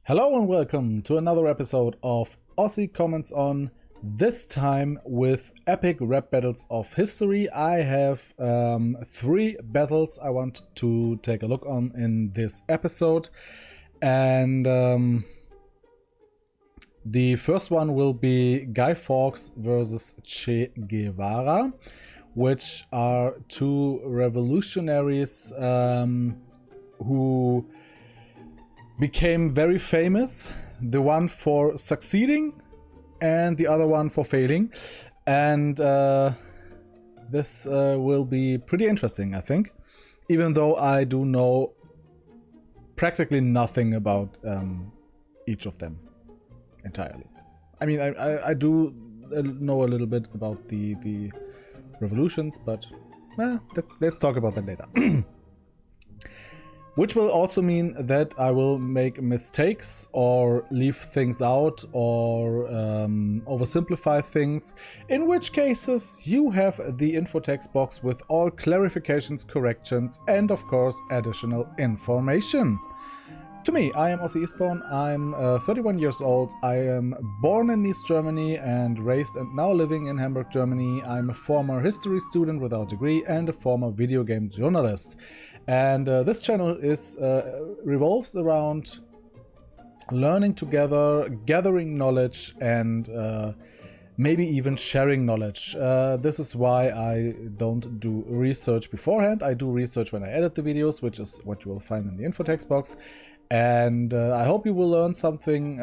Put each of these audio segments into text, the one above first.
Hello and welcome to another episode of Ossi Comments On, this time with epic rap battles of history. I have three battles I want to take a look on in this episode. And the first one will be Guy Fawkes versus Che Guevara, which are two revolutionaries who became very famous, the one for succeeding and the other one for failing. And this will be pretty interesting, I think, even though I do know practically nothing about each of them entirely. I mean, I do know a little bit about the revolutions, but let's talk about that later. Which will also mean that I will make mistakes or leave things out or oversimplify things, in which cases you have the info text box with all clarifications, corrections, and of course additional information. To me, I am Ossi. I'm 31 years old. I am born in East Germany and raised and now living in Hamburg, Germany. I'm a former history student without degree and a former video game journalist. And this channel revolves around learning together, gathering knowledge, and maybe even sharing knowledge. This is why I don't do research beforehand. I do research when I edit the videos, which is what you will find in the info text box. And I hope you will learn something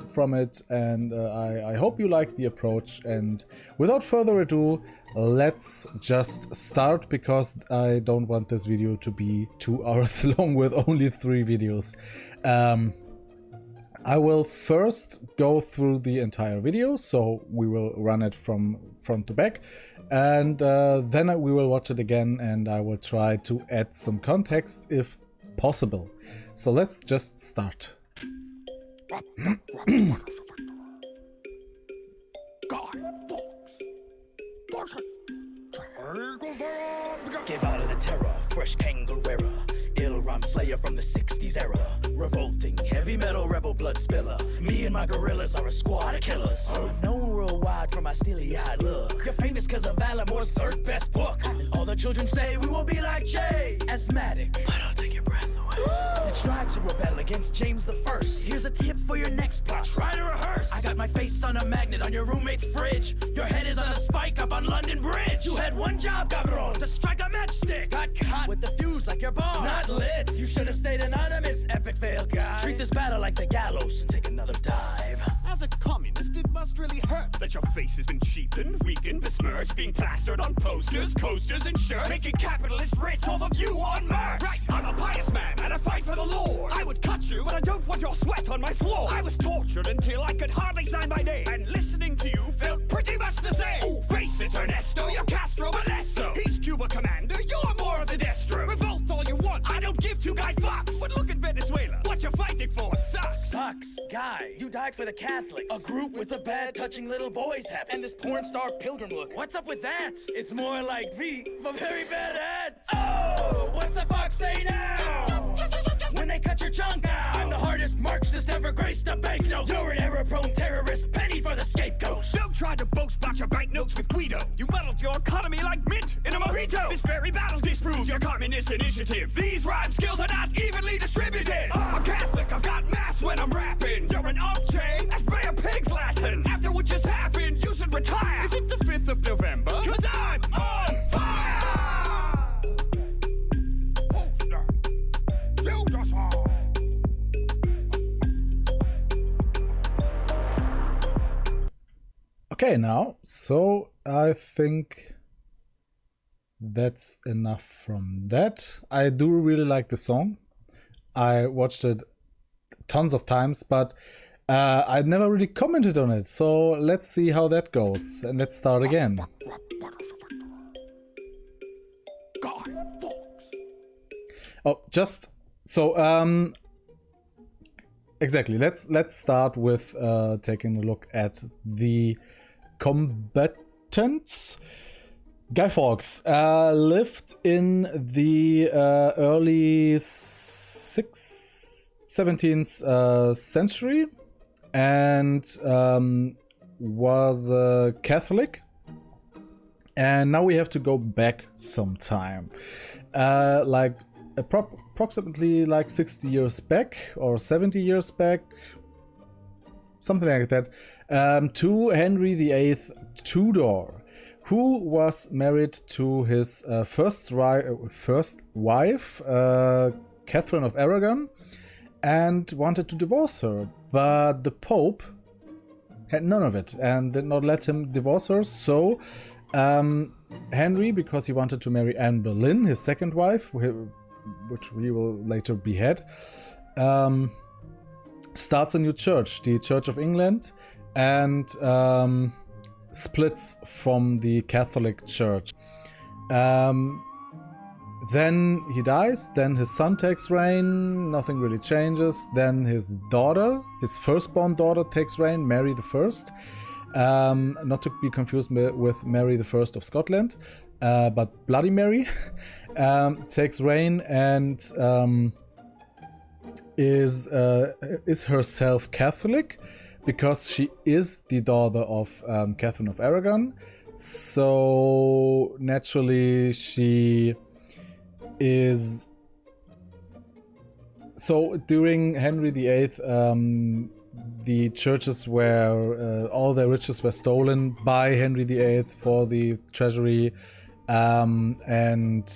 from it, and I hope you like the approach. And without further ado, let's just start, because I don't want this video to be 2 hours long with only 3 videos. I will first go through the entire video, so we will run it from front to back, and then we will watch it again, and I will try to add some context if possible. So let's just start. Give out of the terror, fresh kangaroo era, ill rhyme slayer from the 60s era, revolting heavy metal rebel blood spiller. Me and my gorillas are a squad of killers, known worldwide for my steely-eyed look. You're famous cause of Alan Moore's third best book, and all the children say we will be like Jay. Asthmatic, but I'll take your breath away. You tried to rebel against James the First. Here's a tip for your next plot, try to rehearse. I got my face on a magnet on your roommate's fridge. Your head is on a spike up on London Bridge. You had one job, Gavron, to strike a matchstick. Got caught with the fuse like your boss. Not lit. You should have stayed anonymous, epic fail guy. Treat this battle like the gallows and take another dive. As a communist, it must really hurt that your face has been cheapened, weakened, besmirched, being plastered on posters, coasters, and shirts, making capitalists rich off of you on merch. Right, I'm a pious man and I fight for the Lord. I would cut you, but I don't want your sweat on my sword. I was tortured until I could hardly sign my name, and listening to you felt pretty much the same. Ooh, face it, Ernesto, you're Castro, but less so. He's Cuba commander, you're more of the Destro. Revolt all you want, I don't give two guys fucks. But look at Venezuela, what you're fighting for sucks. Sucks. Guy, you died for the Catholics. A group with a bad touching little boys habit. And this porn star pilgrim look. What's up with that? It's more like me, but very bad at. Oh, what's the fuck say now? When they cut your junk out, I'm the hardest Marxist ever graced a banknote. You're an error-prone terrorist, penny for the scapegoat. Don't try to boast about your banknotes with Guido. You muddled your economy like mint in a mojito. This very battle disproves your communist initiative. These rhyme skills are not evenly distributed. I'm Catholic, I've got mass when I'm rapping. You're an upchain, that's Bay of Pigs Latin. After what just happened, you should retire. Is it the 5th of November? Cause I'm on fire! Okay, now, so I think that's enough from that. I do really like the song. I watched it tons of times, but I never really commented on it. So let's see how that goes, and let's start again. Oh, just so exactly. Let's start with taking a look at the combatants. Guy Fawkes lived in the early 60s, 17th century, and was a Catholic. And now we have to go back some time, like approximately like 60 years back or 70 years back, something like that, to Henry VIII Tudor, who was married to his first wife, Catherine of Aragon, and wanted to divorce her, but the Pope had none of it and did not let him divorce her. So Henry, because he wanted to marry Anne Boleyn, his second wife, which he will later behead, starts a new church, the Church of England, and splits from the Catholic Church. Then he dies, then his son takes reign, nothing really changes. Then his daughter, his firstborn daughter, takes reign, Mary I. Not to be confused with Mary I of Scotland, but Bloody Mary takes reign and is herself Catholic, because she is the daughter of Catherine of Aragon. So naturally she is. So during Henry VIII, the churches were all their riches were stolen by Henry VIII for the treasury, and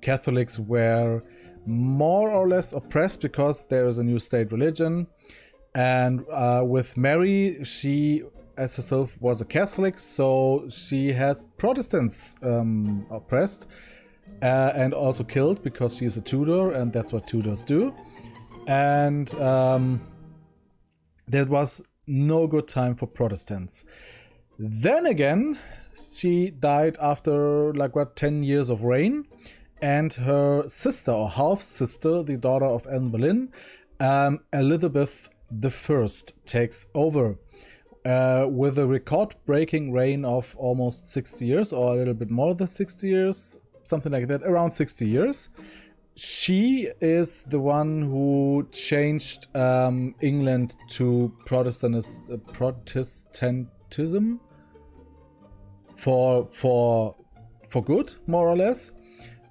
Catholics were more or less oppressed because there is a new state religion. And with Mary, she as herself was a Catholic, so she has Protestants oppressed and also killed, because she is a Tudor, and that's what Tudors do. And there was no good time for Protestants. Then again, she died after 10 years of reign, and her sister or half sister, the daughter of Anne Boleyn, Elizabeth I, takes over with a record-breaking reign of almost 60 years, or a little bit more than 60 years, something like that, around 60 years. She is the one who changed England to Protestantism for good, more or less.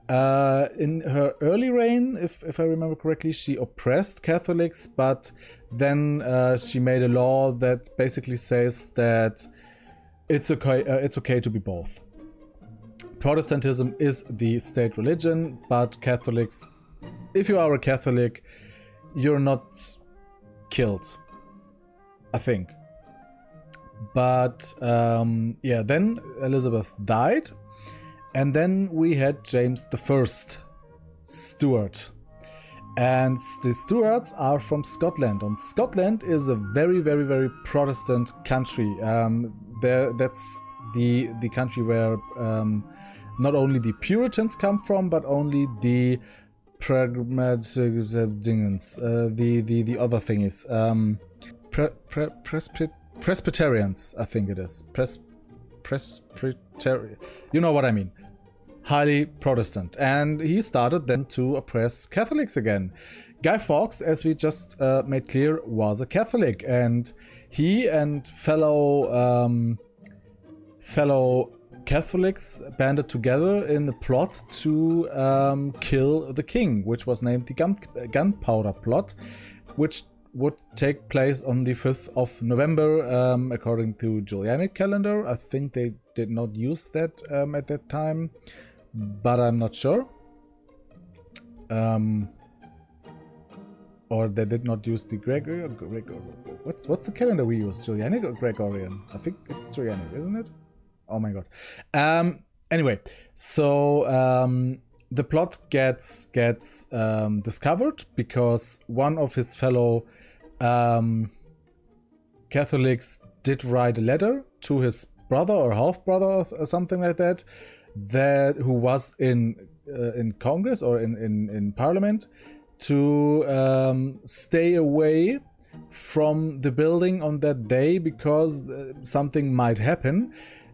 In her early reign, if I remember correctly, she oppressed Catholics, but then she made a law that basically says that it's okay to be both. Protestantism is the state religion, but Catholics, if you are a Catholic, you're not killed, I think. But yeah, then Elizabeth died, and then we had James I, Stuart. And the Stuarts are from Scotland. And Scotland is a very, very, very Protestant country. That's the country where not only the Puritans come from, but only the the other thing is Presbyterians, I think it is. Presbyterian. You know what I mean. Highly Protestant. And he started then to oppress Catholics again. Guy Fawkes, as we just made clear, was a Catholic, and he and fellow Catholics banded together in the plot to kill the king, which was named the Gunpowder Plot, which would take place on the 5th of November, according to Julianic calendar. I think they did not use that at that time, but I'm not sure. Or they did not use the Gregorian. What's the calendar we use? Julianic or Gregorian? I think it's Julianic, isn't it? Oh my god. Anyway, so the plot gets discovered because one of his fellow Catholics did write a letter to his brother or half brother or something like that, who was in Congress or in Parliament, to stay away from the building on that day because something might happen.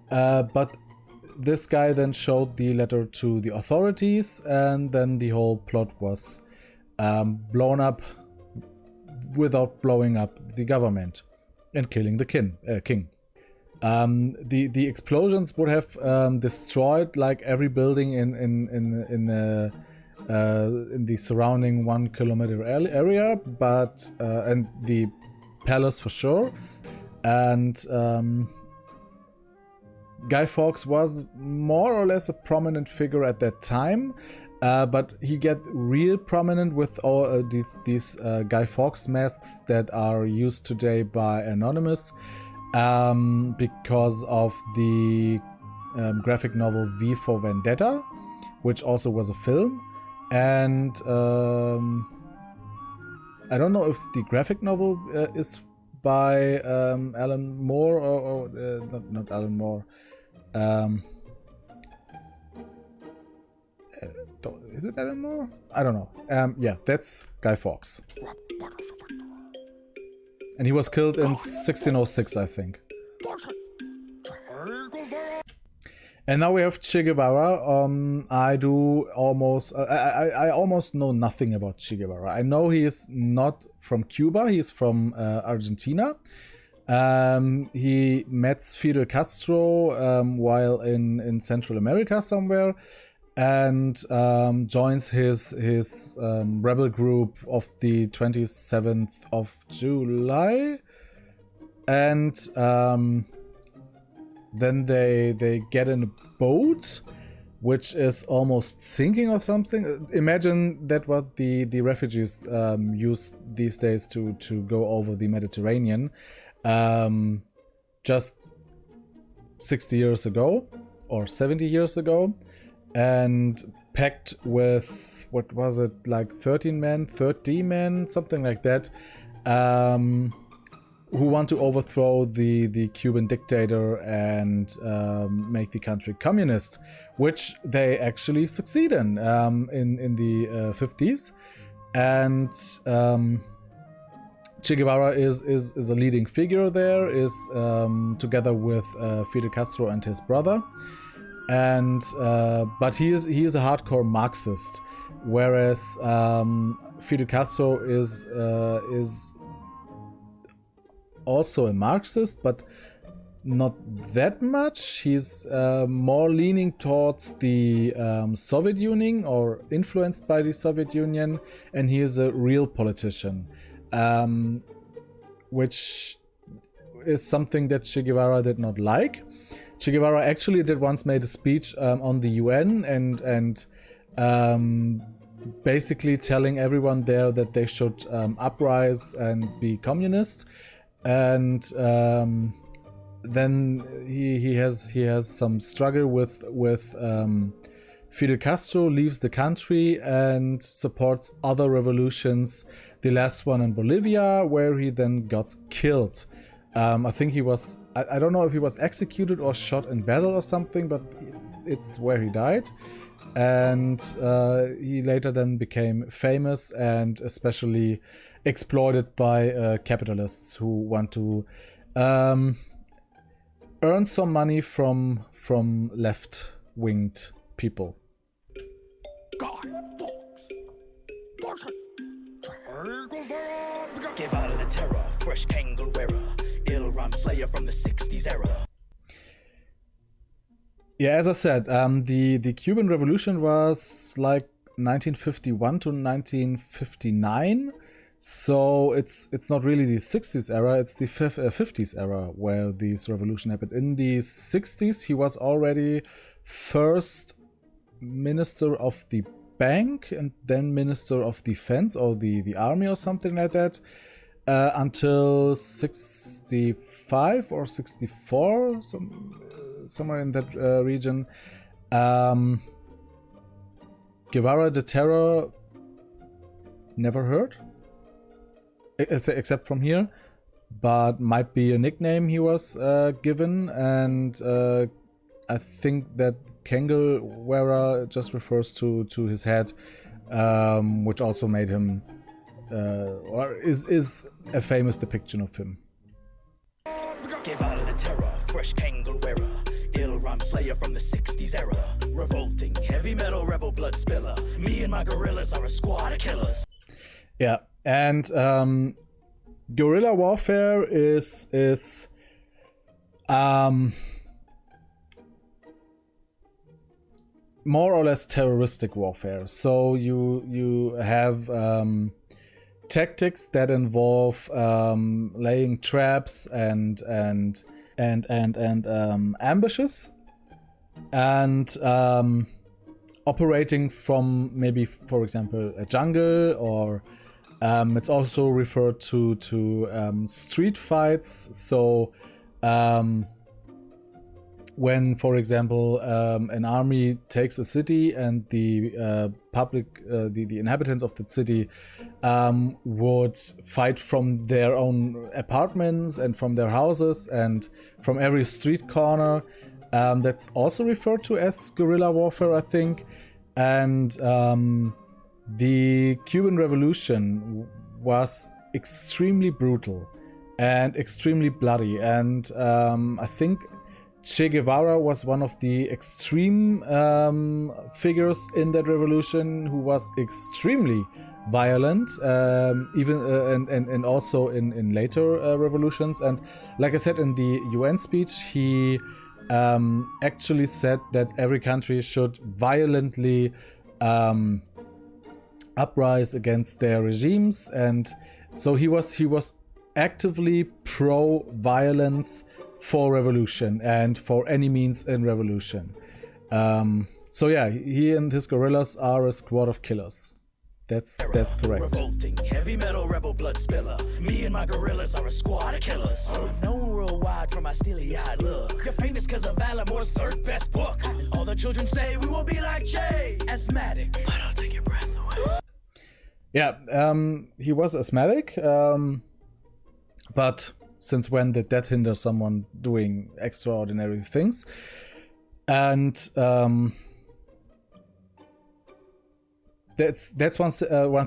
But this guy then showed the letter to the authorities, and then the whole plot was blown up without blowing up the government and killing the king. The explosions would have destroyed like every building in the surrounding 1 kilometer area, but and the palace for sure. And Guy Fawkes was more or less a prominent figure at that time, but he get real prominent with all these Guy Fawkes masks that are used today by Anonymous, because of the graphic novel V for Vendetta, which also was a film. And I don't know if the graphic novel is by Alan Moore or not Alan Moore. Is it Alan Moore? I don't know. Yeah, that's Guy Fawkes. And he was killed in 1606, I think. And now we have Che Guevara. I almost know nothing about Che Guevara. I know he is not from Cuba. He is from Argentina. He met Fidel Castro while in Central America somewhere, and joins his rebel group of the 27th of July. And then they get in a boat, which is almost sinking or something. Imagine that what the refugees use these days to go over the Mediterranean. Just 60 years ago or 70 years ago, and packed with, what was it, like 30 men, something like that, who want to overthrow the Cuban dictator and make the country communist, which they actually succeed in the 50s. And Che Guevara is a leading figure there, is together with Fidel Castro and his brother. And but he is a hardcore Marxist, whereas Fidel Castro is also a Marxist, but not that much. He's more leaning towards the Soviet Union, or influenced by the Soviet Union, and he is a real politician, which is something that Che Guevara did not like. Che Guevara actually did once made a speech on the UN and basically telling everyone there that they should uprise and be communist. And then he has some struggle with Fidel Castro, leaves the country and supports other revolutions. The last one in Bolivia, where he then got killed. I think he was, I don't know if he was executed or shot in battle or something, but it's where he died. And he later then became famous and especially exploited by capitalists who want to earn some money from left-winged people. Give out of the terror, fresh kangaroo era, ill rhyme slayer from the 60s era. Yeah, as I said, the Cuban Revolution was like 1951 to 1959. So it's not really the 60s era, it's the 50s era where this revolution happened. In the 60s, he was already first minister of the bank and then minister of defense, or the army or something like that, until 65 or 64, somewhere in that region. Guevara de Terror, never heard, except from here, but might be a nickname he was given. And I think that Kangol wearer just refers to his head, which also made him or is a famous depiction of him. Give out of the terror, fresh kangaroo era, ill rhyme slayer from the 60s era, revolting heavy metal rebel blood spiller. Me and my gorillas are a squad of killers. Yeah, and guerrilla warfare is more or less terroristic warfare. So you have tactics that involve laying traps and ambushes, and operating from maybe, for example, a jungle, or it's also referred to street fights. So when, for example, an army takes a city and the public, the inhabitants of that city would fight from their own apartments and from their houses and from every street corner. That's also referred to as guerrilla warfare, I think. And the Cuban Revolution was extremely brutal and extrememely bloody. And I think Che Guevara was one of the extreme figures in that revolution, who was extremely violent, even and also in later revolutions. And like I said in the UN speech, he actually said that every country should violently uprise against their regimes, and so he was actively pro-violence for revolution and for any means in revolution. So yeah, he and his guerrillas are a squad of killers. That's correct. Revolting, heavy metal rebel blood spiller. Me and my gorillas are a squad of killers. Known worldwide for my steely-eyed look. You're famous cause of Valamore's third best book. And all the children say we will be like Jay. Asthmatic, but I'll take your breath away. Yeah, he was asthmatic, but since when did that hinder someone doing extraordinary things? And that's one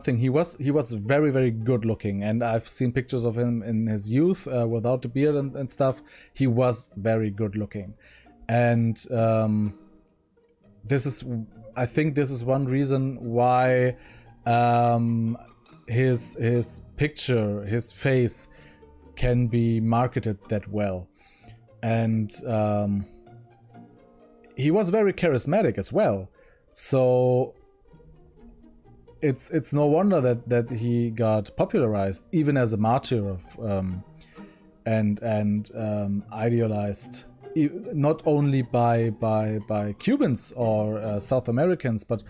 thing. He was very, very good looking, and I've seen pictures of him in his youth without the beard and stuff. He was very good looking, and I think this is one reason why his picture, his face, can be marketed that well. And he was very charismatic as well, so it's no wonder that he got popularized even as a martyr and idealized not only by Cubans or South Americans, but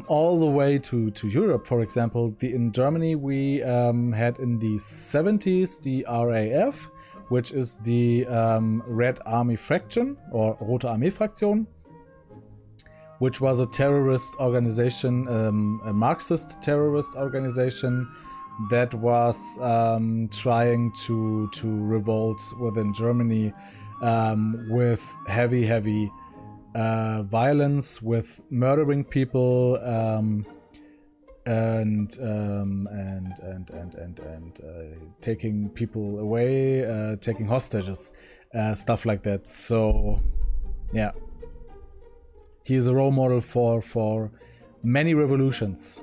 all the way to Europe. For example, in Germany we had in the 70s the RAF, which is the Red Army Fraction or Rote Armee Fraktion, which was a terrorist organization, a Marxist terrorist organization that was trying to revolt within Germany with heavy violence, with murdering people and taking people away, taking hostages, stuff like that. So yeah, he is a role model for many revolutions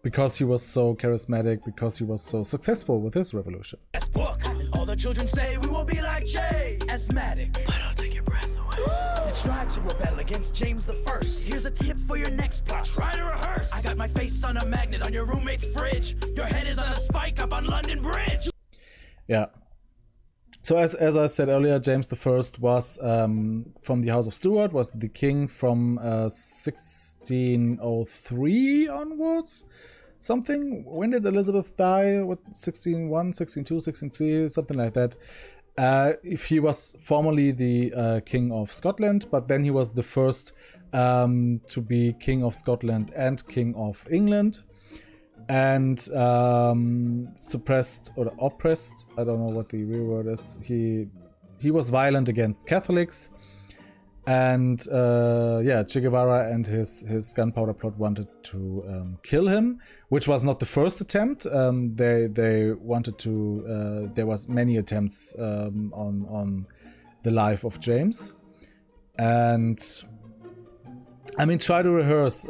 because he was so charismatic, because he was so successful with his revolution. Book. All the children say we will be like Jay. Asthmatic, but I'll take your breath away. You tried to rebel against James the First. Here's a tip for your next plot. Try to rehearse. I got my face on a magnet on your roommate's fridge. Your head is on a spike up on London Bridge. Yeah. So as I said earlier, James the First was from the House of Stuart, was the king from 1603 onwards. Something. When did Elizabeth die? What, 1601, 1602, 1603, something like that. If he was formerly the King of Scotland, but then he was the first to be King of Scotland and King of England, and suppressed or oppressed, I don't know what the real word is. He was violent against Catholics, and Che Guevara and his gunpowder plot wanted to kill him, which was not the first attempt. They wanted to. There was many attempts on the life of James, and I mean, try to rehearse.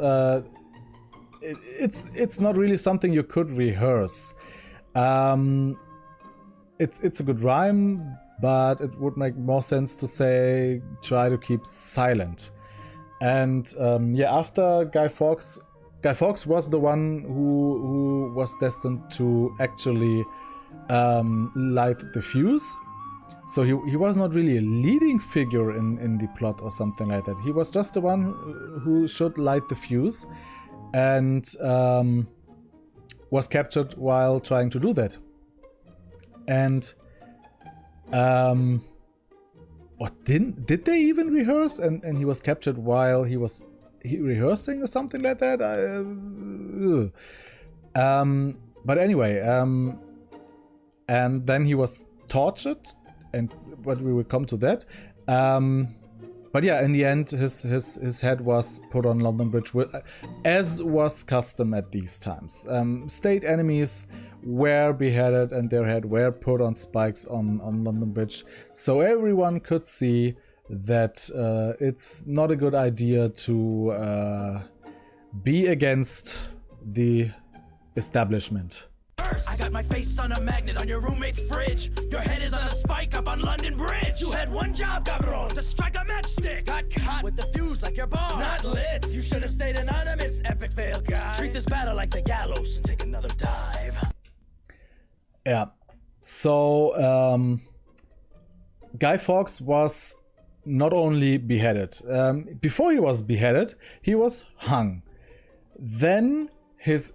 It's not really something you could rehearse. it's a good rhyme, but it would make more sense to say try to keep silent. And yeah, after Guy Fawkes was the one who was destined to actually light the fuse. So he was not really a leading figure in the plot or something like that. He was just the one who should light the fuse, and was captured while trying to do that. And or did they even rehearse? And he was captured while he was rehearsing or something like that. But anyway, and then he was tortured, but we will come to that. But yeah, in the end, his head was put on London Bridge, as was custom at these times. State enemies were beheaded and their head were put on spikes on London Bridge, so everyone could see that it's not a good idea to be against the establishment. I got my face on a magnet on your roommate's fridge. Your head is on a spike up on London Bridge. You had one job, cabron, to strike a matchstick. Got caught with the fuse like your boss. Not lit. You should have stayed anonymous, epic fail guy. Treat this battle like the gallows and take another dive. Yeah. So Guy Fawkes was not only beheaded. Before he was beheaded, he was hung. Then his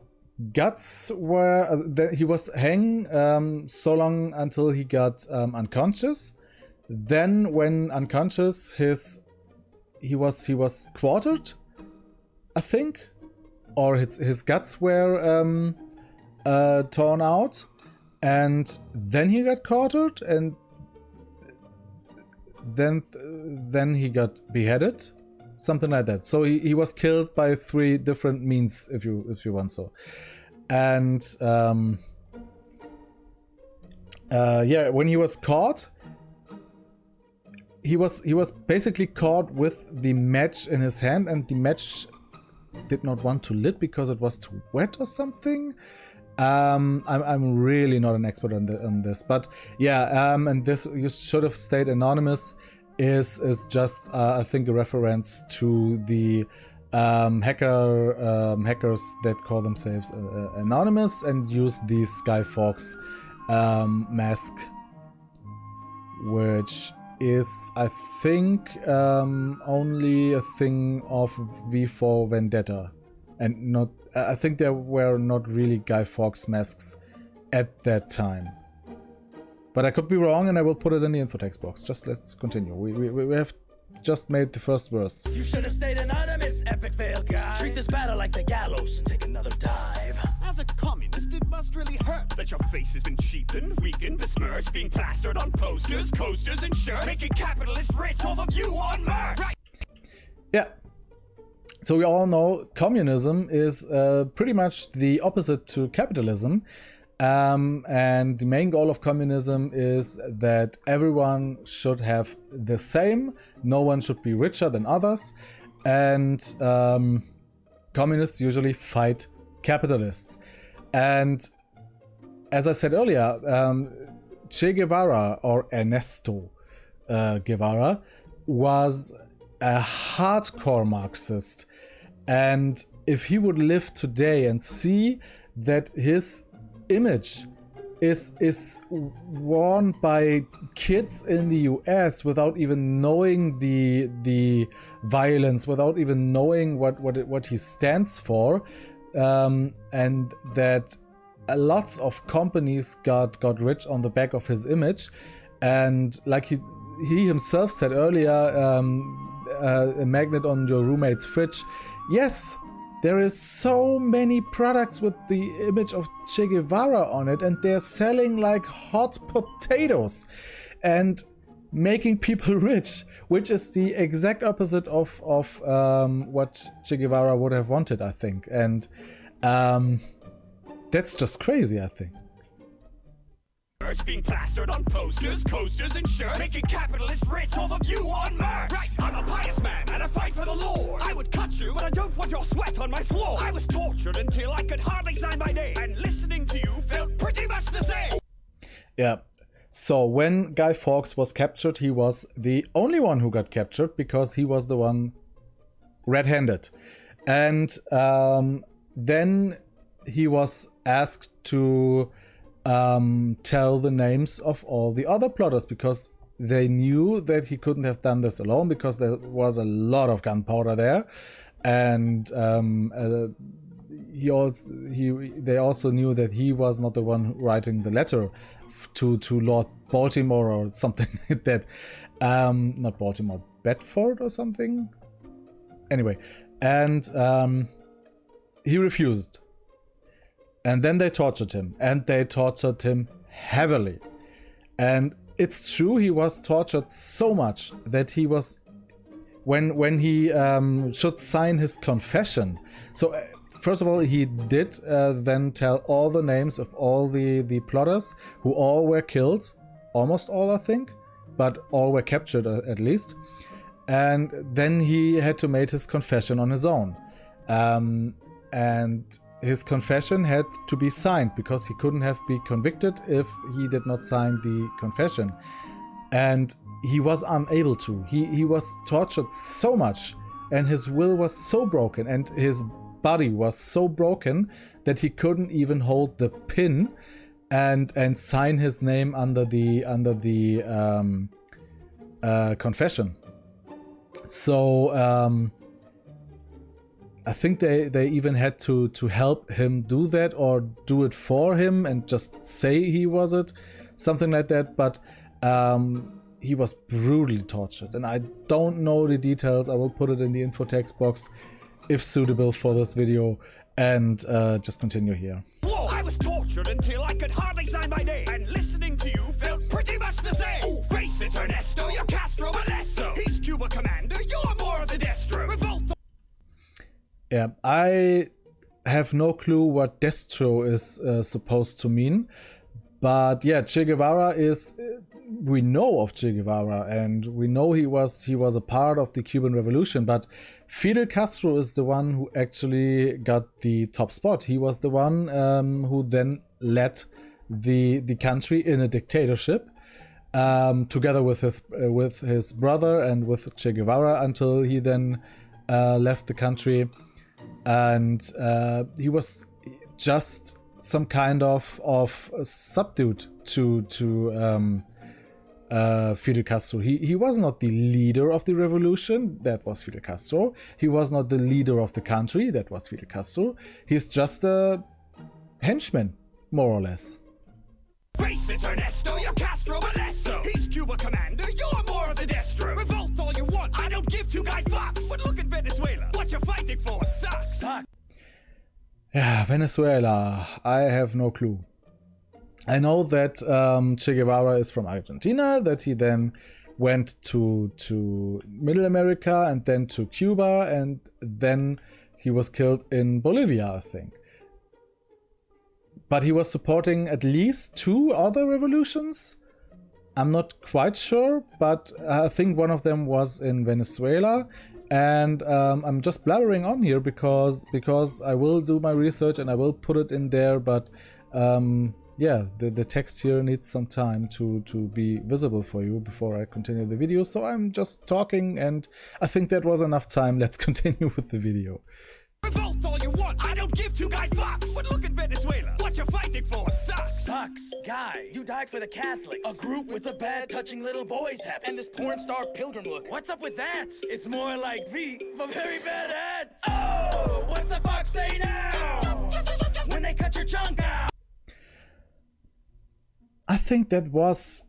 guts were he was hanged so long until he got unconscious. Then when unconscious, he was quartered, I think, or his guts were torn out, and then he got quartered, and then he got beheaded, something like that. So he was killed by 3 different means, if you want so. And yeah, when he was caught, he was basically caught with the match in his hand, and the match did not want to lit because it was too wet or something. I'm really not an expert on this, but yeah, and this, you should have stayed anonymous, is just I think a reference to the hackers that call themselves anonymous and use this Guy Fawkes mask, which is, I think, only a thing of V4 Vendetta, and not, I think there were not really Guy Fawkes masks at that time. But I could be wrong, and I will put it in the info text box. Just let's continue. We have just made the first verse. You should have stayed anonymous, epic fail guy. Treat this battle like the gallows and take another dive. As a communist, it must really hurt that your face has been cheapened, weakened, besmirched, being plastered on posters, coasters, and shirts, making capitalists rich off of you on merch. Right. Yeah. So we all know communism is pretty much the opposite to capitalism. And the main goal of communism is that everyone should have the same. No one should be richer than others. And communists usually fight capitalists. And as I said earlier, Che Guevara, or Ernesto Guevara, was a hardcore Marxist. And if he would live today and see that his image is worn by kids in the US without even knowing the violence, without even knowing what he stands for, and that lots of companies got rich on the back of his image, and like he himself said earlier, a magnet on your roommate's fridge. Yes, there is so many products with the image of Che Guevara on it, and they're selling like hot potatoes and making people rich, which is the exact opposite of what Che Guevara would have wanted, I think. And that's just crazy, I think. Being plastered on posters, coasters, and shirts, making capitalists rich off of you on merch. Right, I'm a pious man and I fight for the Lord. I would cut you, but I don't want your sweat on my sword. I was tortured until I could hardly sign my name, and listening to you felt pretty much the same. Yeah, So when Guy Fawkes was captured, he was the only one who got captured because he was the one red-handed. And then he was asked to tell the names of all the other plotters, because they knew that he couldn't have done this alone, because there was a lot of gunpowder there. And they also knew that he was not the one writing the letter to Lord Baltimore or something like that. Not Baltimore, Bedford or something. Anyway, and he refused. And then they tortured him, and they tortured him heavily. And it's true, he was tortured so much that he was, when he should sign his confession. So first of all, he did then tell all the names of all the plotters, who all were killed, almost all I think, but all were captured at least. And then he had to make his confession on his own. And his confession had to be signed, because he couldn't have been convicted if he did not sign the confession. And he was unable to. He was tortured so much, and his will was so broken, and his body was so broken that he couldn't even hold the pin and sign his name under the confession. So I think they even had to help him do that, or do it for him and just say he was it, something like that. But he was brutally tortured, and I don't know the details. I will put it in the info text box if suitable for this video, and just continue here. Whoa, I was tortured until I could hardly sign my name, and listening to you felt pretty much the same. Ooh, face it, Ernesto, you're Castro, but less so. He's Cuba commander, you're more of the Destro. Revolt. Yeah, I have no clue what Destro is supposed to mean, but yeah, Che Guevara is. We know of Che Guevara, and we know he was a part of the Cuban Revolution, but Fidel Castro is the one who actually got the top spot. He was the one who then led the country in a dictatorship, together with his brother and with Che Guevara, until he then left the country. And he was just some kind of substitute to Fidel Castro. He was not the leader of the revolution. That was Fidel Castro. He was not the leader of the country. That was Fidel Castro. He's just a henchman, more or less. Face it, Ernesto, you're Castro, but less so. He's Cuba commander, you're more of the Destro. Revolt all you want, I don't give two guys fucks. But look at Venezuela, what you're fighting for sucks. Yeah, Venezuela. I have no clue. I know that Che Guevara is from Argentina, that he then went to Middle America and then to Cuba, and then he was killed in Bolivia, I think. But he was supporting at least 2 other revolutions. I'm not quite sure, but I think one of them was in Venezuela. And I'm just blabbering on here because I will do my research and I will put it in there. But yeah, the text here needs some time to be visible for you before I continue the video. So I'm just talking, and I think that was enough time. Let's continue with the video. Revolt all you want, I don't give two guys fucks. But look at Venezuela, what you're fighting for sucks. Sucks. Guy, you died for the Catholics. A group with a bad touching little boys habit. And this porn star pilgrim look. What's up with that? It's more like me, but very bad at. Oh, what's the fuck say now? When they cut your chunk out. I think that was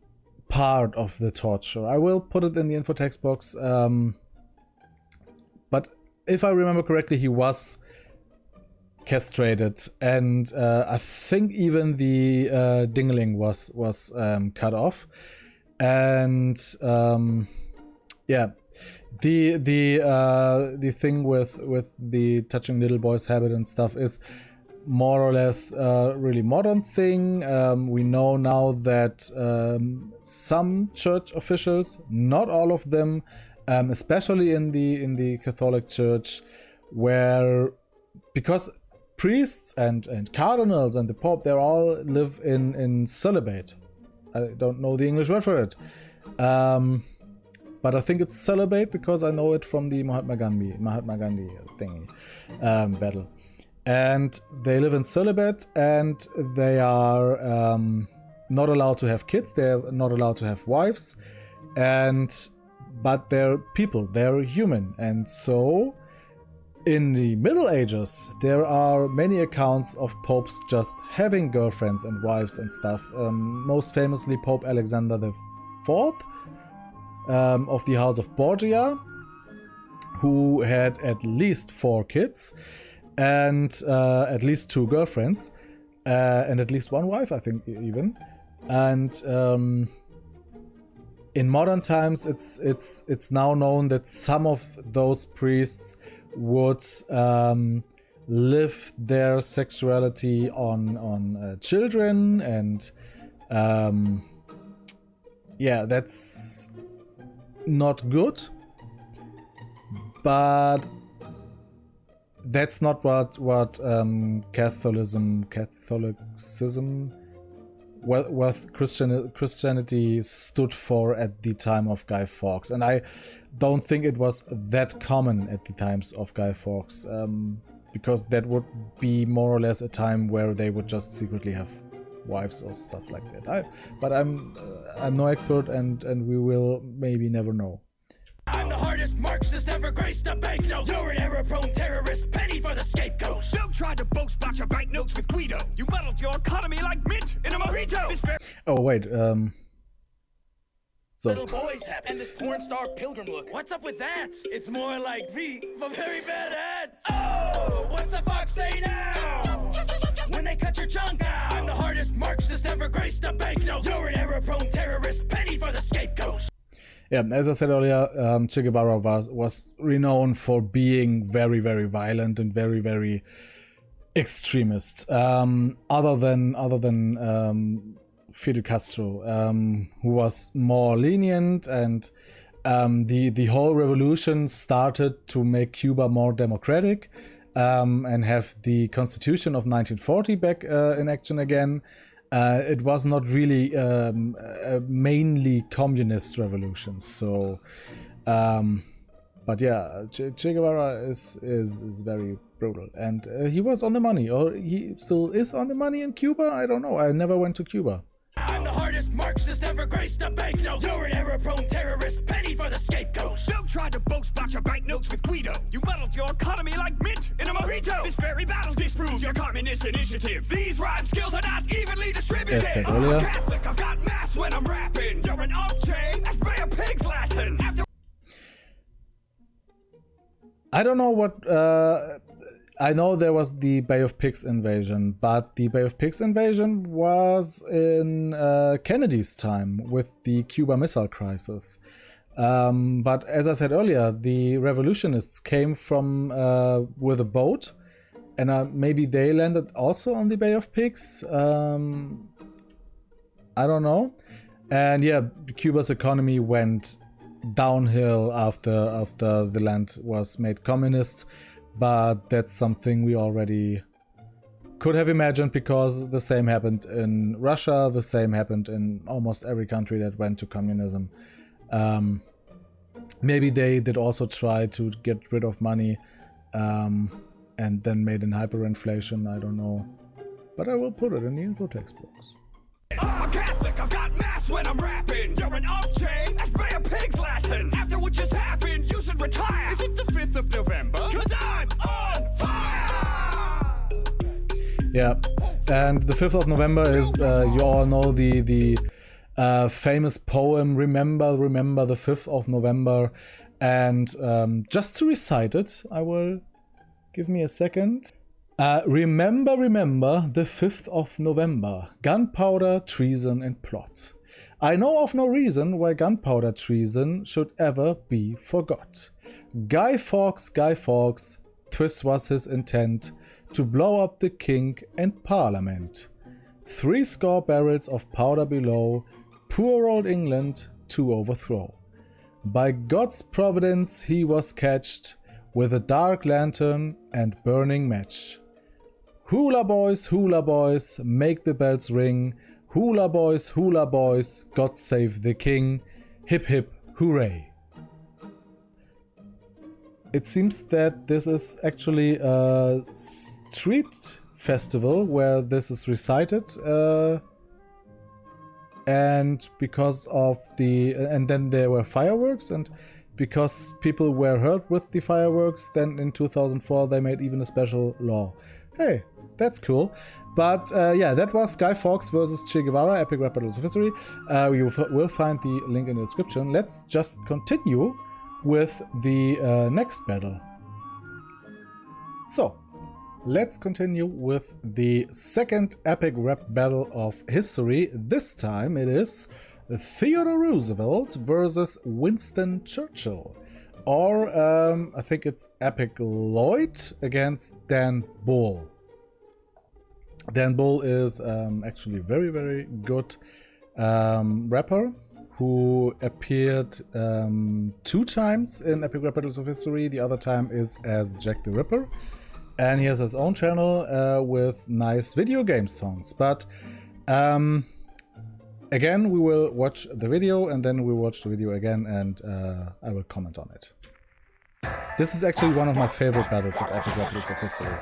part of the torture. I will put it in the info text box. But if I remember correctly, he was castrated, and I think even the dingling was cut off. And yeah, the thing with the touching little boys habit and stuff is more or less a really modern thing. We know now that some church officials, not all of them, especially in the Catholic Church, where, because priests and cardinals and the Pope, they all live in celibate, I don't know the English word for it. But I think it's celibate because I know it from the Mahatma Gandhi thingy battle. And they live in celibate, and they are not allowed to have kids. They're not allowed to have wives, but they're people. They're human, and so in the Middle Ages there are many accounts of popes just having girlfriends and wives and stuff. Most famously, Pope Alexander IV of the House of Borgia, who had at least 4 kids. And at least 2 girlfriends, and at least 1 wife, I think, even. And in modern times, it's now known that some of those priests would live their sexuality on children, and yeah, that's not good. But that's not what Catholicism, what Christianity stood for at the time of Guy Fawkes, and I don't think it was that common at the times of Guy Fawkes, because that would be more or less a time where they would just secretly have wives or stuff like that. But I'm no expert, and we will maybe never know. I'm the hardest Marxist ever graced a banknote. You're an error-prone terrorist, penny for the scapegoat. Don't try to boast about your banknotes with Guido. You muddled your economy like mint in a mojito. Oh wait, so Little boys have, and this porn star pilgrim look. What's up with that? It's more like me, but very bad at. Oh, what's the fox say now? When they cut your chunk out. I'm the hardest Marxist ever graced a banknote. You're an error-prone terrorist, penny for the scapegoat. yeah, as I said earlier, Che Guevara was renowned for being very, very violent and very, very extremist. Other than Fidel Castro, who was more lenient, and the whole revolution started to make Cuba more democratic, and have the Constitution of 1940 back in action again. It was not really a mainly communist revolution. So, but yeah, Che Guevara is very brutal, and he was on the money, or he still is on the money in Cuba. I don't know. I never went to Cuba. I'm the hardest Marxist ever graced a banknote. You're an error-prone terrorist, penny for the scapegoat. Don't try to boast about your banknotes with Guido. You muddled your economy like mint in a mojito. This very battle disproves your communist initiative. These rhyme skills are not evenly distributed. Yes, I'm a Catholic, I've got mass when I'm rapping. You're an up-chain, that's Bay of Pigs Latin. I don't know what. I know there was the Bay of Pigs invasion, but the Bay of Pigs invasion was in Kennedy's time with the Cuba Missile Crisis. But as I said earlier, the revolutionists came from with a boat, and maybe they landed also on the Bay of Pigs. I don't know. And yeah, Cuba's economy went downhill after the land was made communist. But that's something we already could have imagined, because the same happened in Russia, the same happened in almost every country that went to communism. Maybe they did also try to get rid of money, and then made in hyperinflation, I don't know. But I will put it in the info text box. I'm a Catholic, I've got mass when I'm rapping. You're an up-chain, that's Bay of Pigs Latin. After what just happened, you should retire. Is it the 5th of November? Cause I'm on fire! Yeah, and the 5th of November is, you all know the famous poem, Remember the 5th of November. And just to recite it, I will, give me a second. Remember the 5th of November, gunpowder, treason and plot. I know of no reason why gunpowder treason should ever be forgot. Guy Fawkes, 'twas was his intent to blow up the king and parliament. 70 barrels of powder below, poor old England to overthrow. By God's providence he was catched, with a dark lantern and burning match. Hula boys, make the bells ring. hula boys, God save the king, hip hip hooray. It seems that this is actually a street festival where this is recited, and because of the and then there were fireworks, and because people were hurt with the fireworks, then in 2004 they made even a special law. Hey, that's cool. But yeah, that was Guy Fawkes versus Che Guevara, Epic Rap Battles of History. You will find the link in the description. Let's just continue with the next battle. So, let's continue with the second epic rap battle of history. This time it is Theodore Roosevelt versus Winston Churchill. Or, I think it's Epic Lloyd against Dan Bull. Dan Bull is actually a very, very good rapper who appeared 2 times in Epic Rap Battles of History. The other time is as Jack the Ripper. And he has his own channel with nice video game songs. But again, we will watch the video and then we'll watch the video again and I will comment on it. This is actually one of my favorite battles of Epic Rap Battles of History.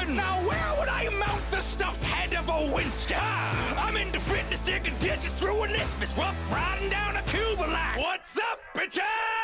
Now where would I mount the stuffed head of a Winston? I'm into fitness, digging ditches through an isthmus, rough riding down a Cuba line. What's up, bitches?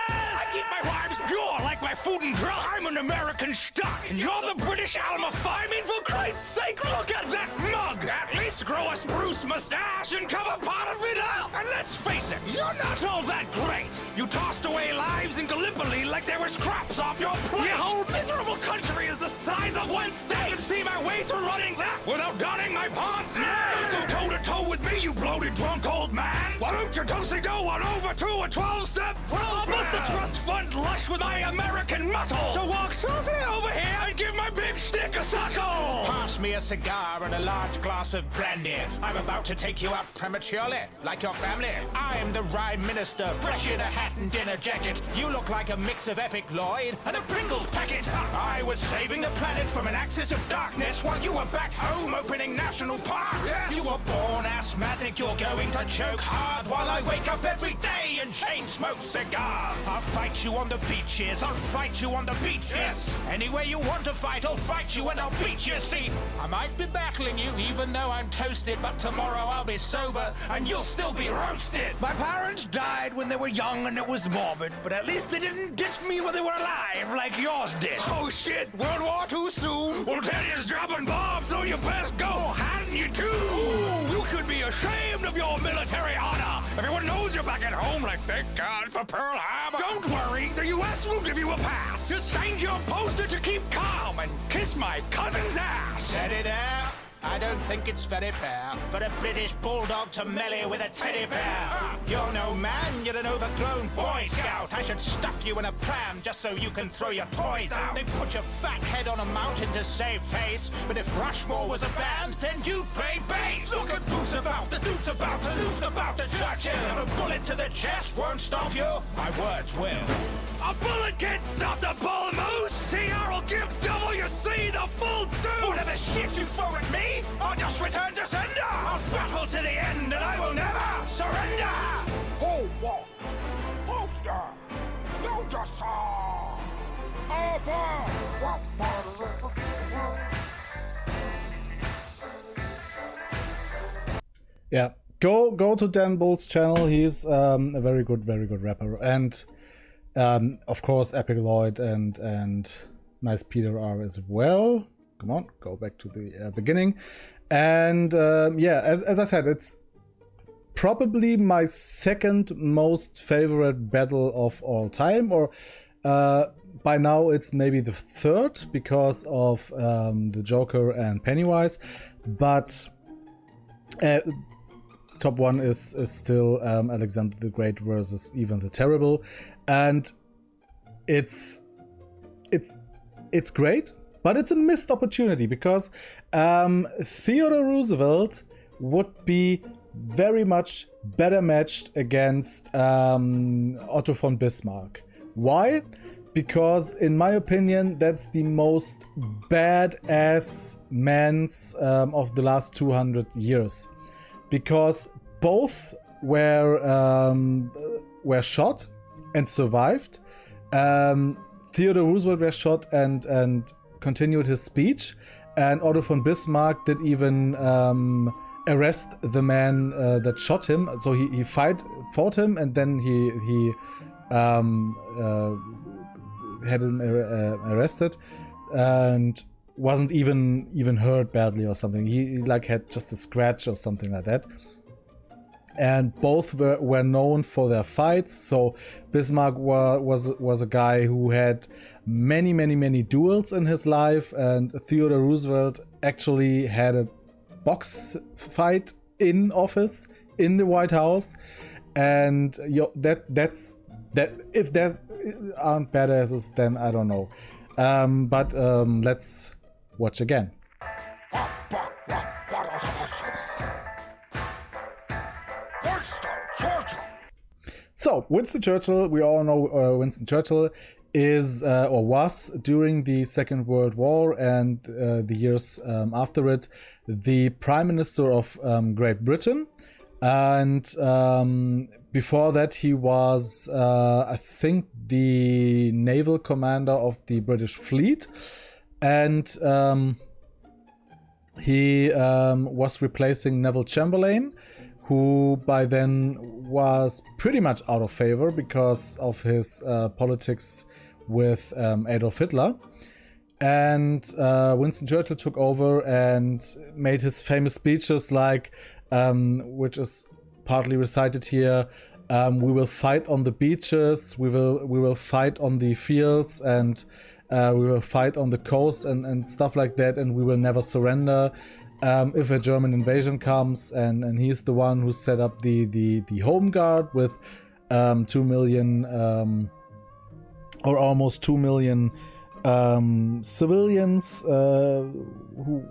I keep my rhymes pure like my food and drugs. I'm an American stock, and you're the British Alma Phi. I mean, for Christ's sake, look at that mug. At least grow a spruce mustache and cover part of it up. And let's face it, you're not all that great. You tossed away lives in Gallipoli like they were scraps off your plate. Your whole miserable country is the size of one state. And see my way to running that without donning my pants. Now go toe-to-toe with me, you bloated drunk old man. Why don't you do-si-do on over to a 12-step program? I'll bust a trust fund lush with my American muscle. So walk softly over here and give my big stick a suckle. Pass me a cigar and a large glass of brandy. I'm about to take you out prematurely, like your family. I'm the rhyme minister, fresh in a hat and dinner jacket. You look like a mix of Epic Lloyd and a Pringles packet. I was saving the planet from an axis of darkness while you were back home opening national parks. Yeah. You were born asthmatic, you're going to choke hard while I wake up every day and chain smoke cigars. I'll fight you on the beaches, I'll fight you on the beaches. Yes. Any way you want to fight, I'll fight you and I'll beat you. See, I might be battling you even though I'm toasted, but tomorrow I'll be sober and you'll still be roasted. My parents died when they were young and it was morbid, but at least they didn't ditch me when they were alive like yours did. Oh shit, World War II soon. Well, Teddy's dropping bombs, so you best go, hadn't you too? Ooh, you should be ashamed of your military honor. Everyone knows you're back at home like, thank God for Pearl Harbor. Don't worry, the U.S. will give you a pass. Just change your poster to keep calm and kiss my cousin's ass. Steady there. I don't think it's very fair for a British bulldog to melee with a teddy bear. You're no man, you're an overgrown Boy Scout. I should stuff you in a pram just so you can throw your toys out. They put your fat head on a mountain to save face, but if Rushmore was a band, then you'd play bass. Look at Roosevelt, the dude's about to lose the bout to Churchill. A bullet to the chest won't stop you, my words will. A bullet can't stop the bull moose. CR will give WC the full deuce. Whatever shit you throw at me, I'll just return to sender. I'll battle to the end and I will never surrender. Hold on. Poster. You just saw. Yeah, go to Dan Bull's channel. He's a very good rapper. And of course, Epic Lloyd and Nice Peter are as well. Come on, go back to the beginning. And yeah, as I said, it's probably my second most favorite battle of all time, or by now it's maybe the third because of the Joker and Pennywise, but top one is still Alexander the Great versus Ivan the Terrible, and it's great. But it's a missed opportunity because Theodore Roosevelt would be very much better matched against Otto von Bismarck. Why? Because in my opinion, that's the most badass mans of the last 200 years. Because both were shot and survived. Theodore Roosevelt was shot and continued his speech. And Otto von Bismarck did even arrest the man that shot him. So he fought him, and then he had him arrested, and wasn't even hurt badly or something. He like had just a scratch or something like that. And both were known for their fights. So Bismarck was a guy who had many duels in his life, and Theodore Roosevelt actually had a box fight in office in the White House. And that's if there aren't badasses, then I don't know. But let's watch again. So, Winston Churchill, we all know Winston Churchill is or was during the Second World War and the years after it the Prime Minister of Great Britain. And before that he was, I think, the naval commander of the British fleet. And he was replacing Neville Chamberlain, who by then was pretty much out of favor because of his politics with Adolf Hitler. And Winston Churchill took over and made his famous speeches like, which is partly recited here, we will fight on the beaches, we will fight on the fields, and we will fight on the coast and stuff like that, and we will never surrender if a German invasion comes. And he's the one who set up the Home Guard with 2 million or almost 2 million civilians who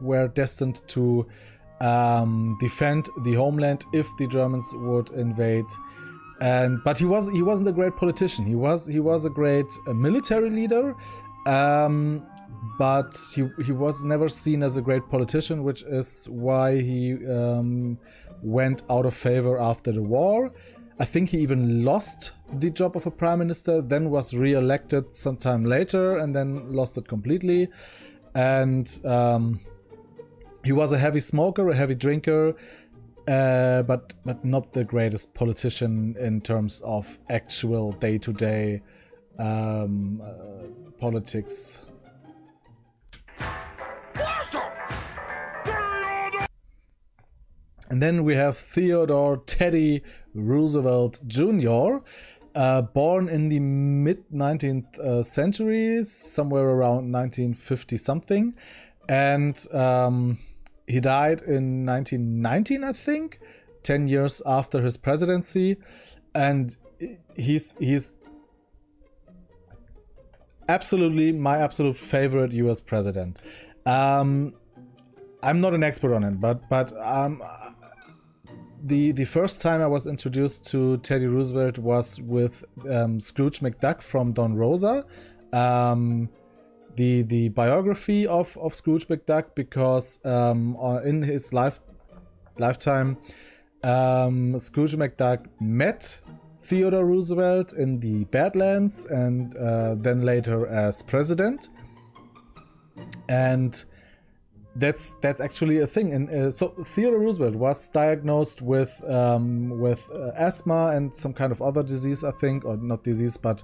were destined to defend the homeland if the Germans would invade. But he wasn't a great politician. He was a great military leader, but he was never seen as a great politician, which is why he went out of favor after the war. I think he even lost the job of a prime minister, then was re-elected sometime later, and then lost it completely. And he was a heavy smoker, a heavy drinker, but not the greatest politician in terms of actual day-to-day politics. And then we have Theodore Teddy Roosevelt Jr., born in the mid-19th century, somewhere around 1950 something, and he died in 1919, I think, 10 years after his presidency. And he's absolutely my absolute favorite US president. I'm not an expert on him, but the first time I was introduced to Teddy Roosevelt was with Scrooge McDuck from Don Rosa, the biography of Scrooge McDuck, because in his lifetime Scrooge McDuck met Theodore Roosevelt in the Badlands, and then later as president. And that's actually a thing. And so Theodore Roosevelt was diagnosed with asthma and some kind of other disease, I think, or not disease, but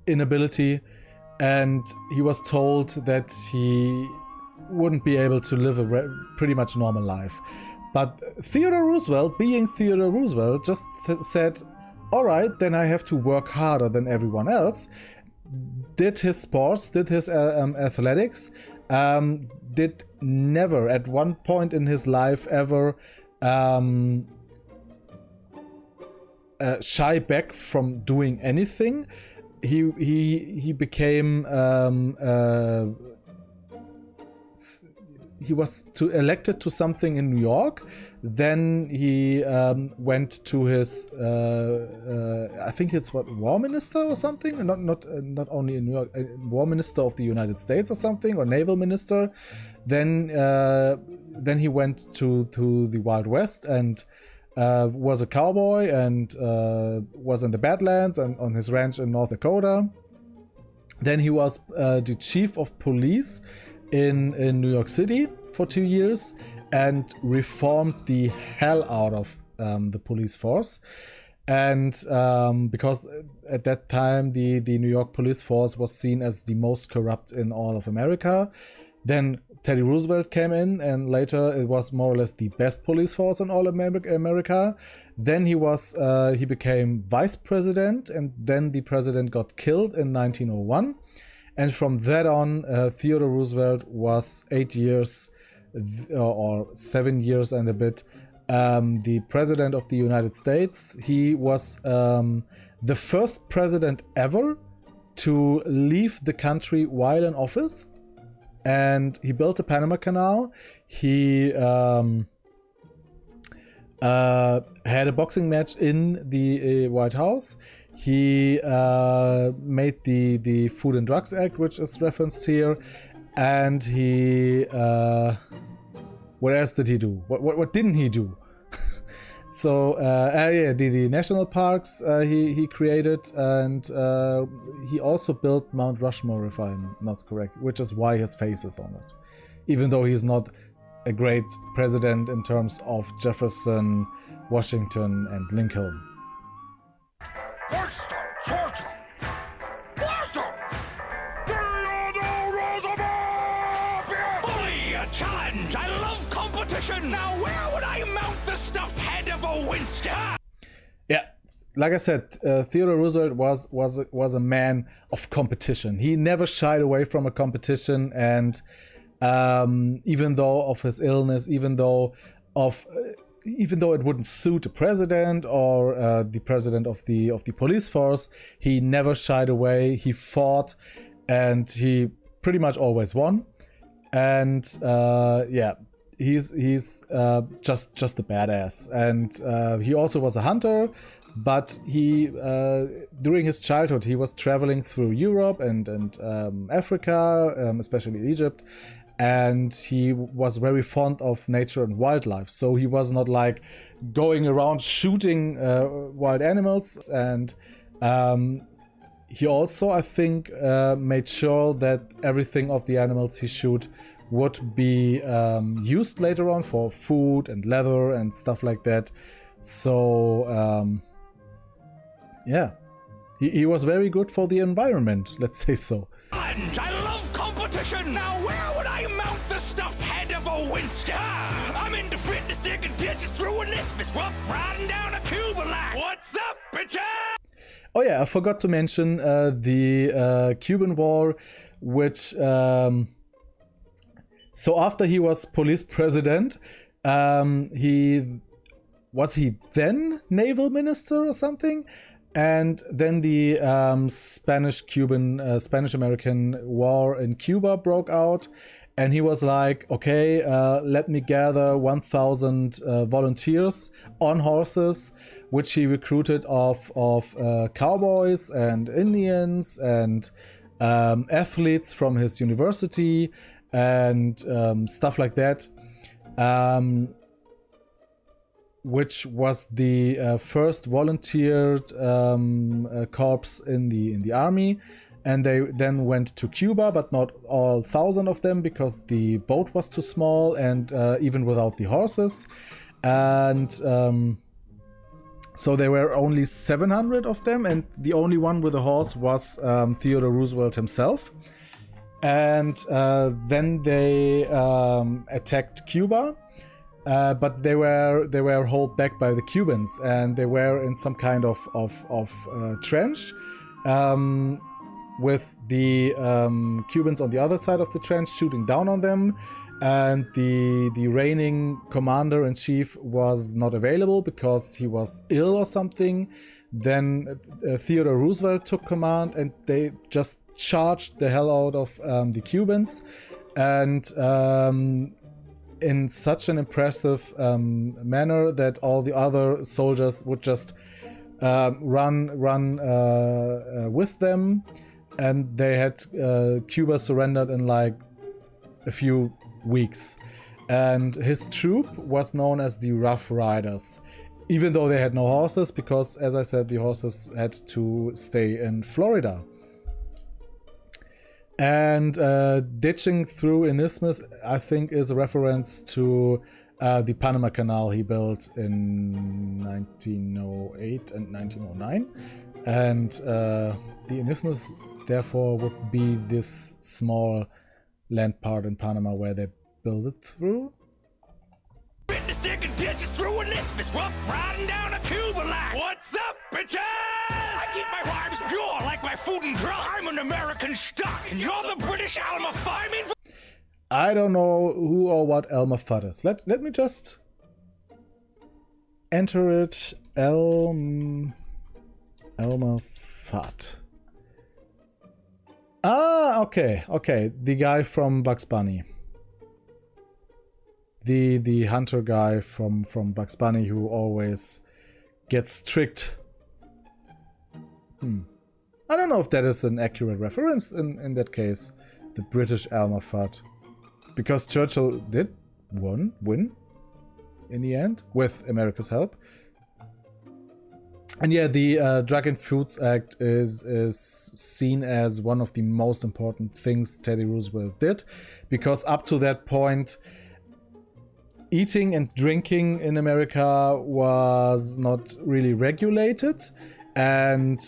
inability. And he was told that he wouldn't be able to live a pretty much normal life. But Theodore Roosevelt, being Theodore Roosevelt, just said, all right, then I have to work harder than everyone else. Did his sports, did his athletics, did never at one point in his life ever shy back from doing anything. He became elected to something in New York. Then he went to his I think it's war minister or something, not only in New York, war minister of the United States or something, or naval minister. Then he went to the Wild West and was a cowboy and was in the Badlands and on his ranch in North Dakota. Then he was the chief of police in New York City for 2 years and reformed the hell out of the police force. And because at that time the New York police force was seen as the most corrupt in all of America. Then Teddy Roosevelt came in, and later it was more or less the best police force in all America. Then he became vice president, and then the president got killed in 1901. And from that on, Theodore Roosevelt was 8 years or 7 years and a bit the president of the United States. He was the first president ever to leave the country while in office. And he built the Panama Canal. He had a boxing match in the White House. He made the Food and Drugs Act, which is referenced here. And he... what else did he do? What didn't he do? So, the national parks he created, and he also built Mount Rushmore, if I'm not correct, which is why his face is on it. Even though he's not a great president in terms of Jefferson, Washington, and Lincoln. Boston, Georgia! Boston! Theodore Roosevelt! Bully, a challenge! I love competition! Now where would I mount the stuffed head of a Winston? Yeah, like I said, Theodore Roosevelt was a man of competition. He never shied away from a competition, and even though of his illness, even though it wouldn't suit the president or the president of the police force, he never shied away. He fought, and he pretty much always won. And he's just a badass. And he also was a hunter, but he during his childhood he was traveling through Europe and Africa, especially Egypt. And he was very fond of nature and wildlife. So he was not like going around shooting wild animals. And he also, I think, made sure that everything of the animals he shoot would be used later on for food and leather and stuff like that. So, he was very good for the environment, let's say so. And I love competition! Now where would I mount the stuffed head of a Winston? I'm into fitness, digging ditches through an isthmus, riding down a Cuban line. What's up, bitches? Oh yeah, I forgot to mention the Cuban War, which... So after he was police president, he then naval minister or something? And then the Spanish-American War in Cuba broke out. And he was like, okay, let me gather 1,000 volunteers on horses, which he recruited of cowboys and Indians and athletes from his university and stuff like that. Which was the first volunteered corps in the army, and they then went to Cuba, but not all 1,000 of them because the boat was too small, and even without the horses, and so there were only 700 of them, and the only one with a horse was Theodore Roosevelt himself. And then they attacked Cuba. But they were held back by the Cubans, and they were in some kind of trench with the Cubans on the other side of the trench shooting down on them, and the reigning commander-in-chief was not available because he was ill or something. Then Theodore Roosevelt took command, and they just charged the hell out of the Cubans, and in such an impressive manner that all the other soldiers would just run with them, and they had Cuba surrendered in like a few weeks. And his troop was known as the Rough Riders, even though they had no horses, because, as I said, the horses had to stay in Florida. And ditching through an isthmus, I think, is a reference to the Panama Canal he built in 1908 and 1909. And the isthmus, therefore, would be this small land part in Panama where they built it through. Witness digging ditches through an isthmus, rough riding down a Cuba line. What's up, bitches? I keep my rhymes pure like my food and drugs. I'm an American stock, and you're the British Alma Fudd. I don't know who or what Elmer Fudd is. Let me just enter it. Elmer Fudd. Ah, okay. The guy from Bugs Bunny. The hunter guy from Bugs Bunny who always gets tricked. I don't know if that is an accurate reference in that case. The British Elmer Fudd. Because Churchill did win in the end, with America's help. And yeah, the Drug and Foods Act is seen as one of the most important things Teddy Roosevelt did, because up to that point, eating and drinking in America was not really regulated, and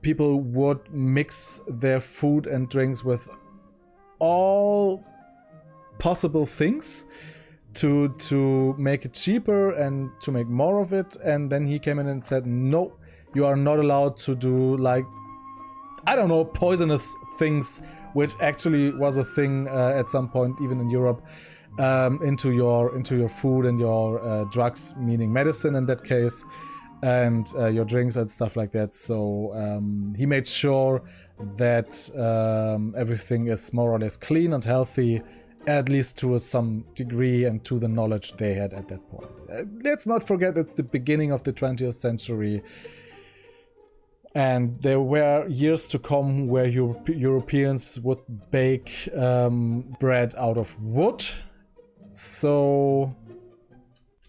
people would mix their food and drinks with all possible things to make it cheaper and to make more of it. And then he came in and said, no, you are not allowed to do, like, I don't know, poisonous things, which actually was a thing at some point even in Europe, into your food and your drugs, meaning medicine in that case, and your drinks and stuff like that. So he made sure that everything is more or less clean and healthy, at least to some degree and to the knowledge they had at that point. Let's not forget it's the beginning of the 20th century, and there were years to come where Europeans would bake bread out of wood. So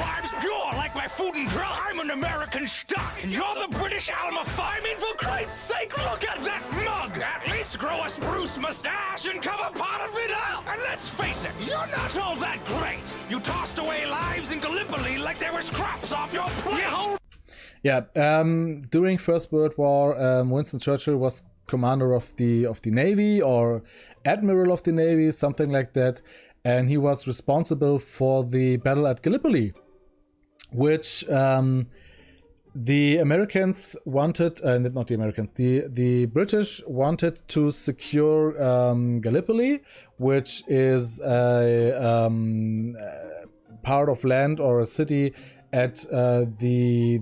I'm pure like my food and drugs. I'm an American stock, and you're the British Alma Fudd. I mean, for Christ's sake, look at that mug. At least grow a spruce mustache and cover part of it up. And let's face it, you're not all that great. You tossed away lives in Gallipoli like they were scraps off your plate. Yeah, during First World War, Winston Churchill was commander of the Navy, or admiral of the Navy, something like that, and he was responsible for the battle at Gallipoli, which the Americans wanted, not the Americans, the British wanted to secure Gallipoli, which is a part of land or a city at the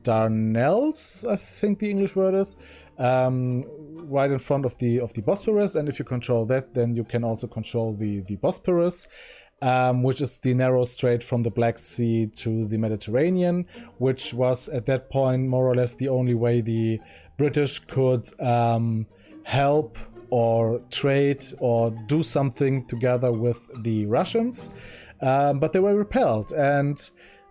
Dardanelles, I think the English word is, right in front of the Bosphorus. And if you control that, then you can also control the Bosporus, which is the narrow strait from the Black Sea to the Mediterranean, which was at that point more or less the only way the British could help or trade or do something together with the Russians. But they were repelled, and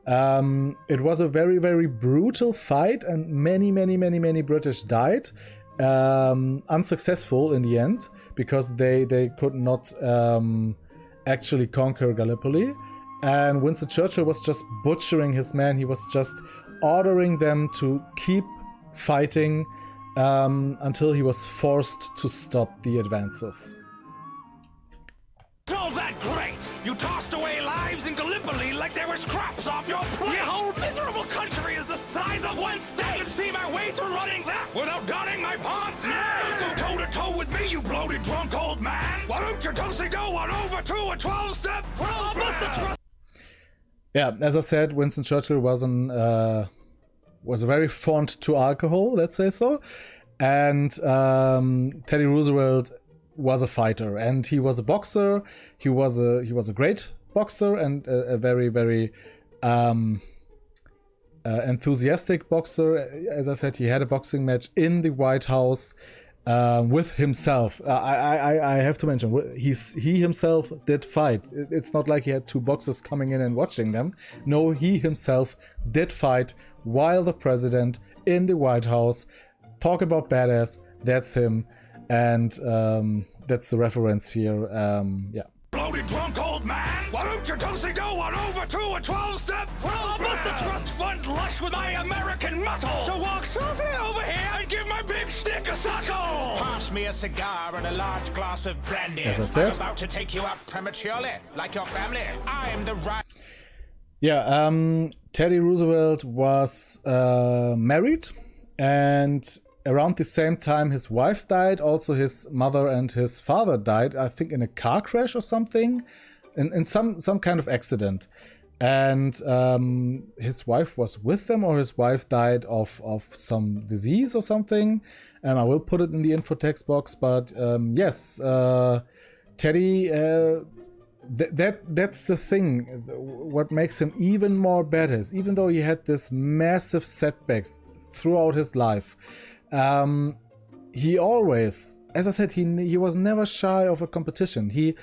it was a very, very brutal fight, and many British died. Unsuccessful in the end, because they could not actually conquer Gallipoli. And Winston Churchill was just butchering his men. He was just ordering them to keep fighting until he was forced to stop the advances. All that great! You tossed away lives in Gallipoli like they were scraps off your plate! Your whole miserable country is the size of one state! I can see my way to running that without donning my pants! Yeah. Go toe-to-toe with me, you bloated drunk old man! Why don't you do-si-do on over to a 12-step program? Yeah, as I said, Winston Churchill was very fond to alcohol, let's say so. And Teddy Roosevelt was a fighter, and he was a boxer. He was a great boxer and a very, very enthusiastic boxer. As I said, he had a boxing match in the White House with himself. I have to mention, he himself did fight. It's not like he had two boxers coming in and watching them. No, he himself did fight while the president in the White House. Talk about badass, that's him. And that's the reference here. Yeah. Bloated drunk old man, why don't you dosey go on over to a 12-step program? Must the trust fund lush with my American muscle to walk softly over here and give my big stick a suckle? Pass me a cigar and a large glass of brandy. As I said, I'm about to take you out prematurely, like your family. I'm the right. Yeah, Teddy Roosevelt was married, and around the same time his wife died. Also his mother and his father died, I think in a car crash or something, in some kind of accident. And his wife was with them, or his wife died of some disease or something. I will put it in the info text box, but yes, Teddy, that's the thing. What makes him even more badass, even though he had this massive setbacks throughout his life, he always, as I said, he was never shy of a competition. He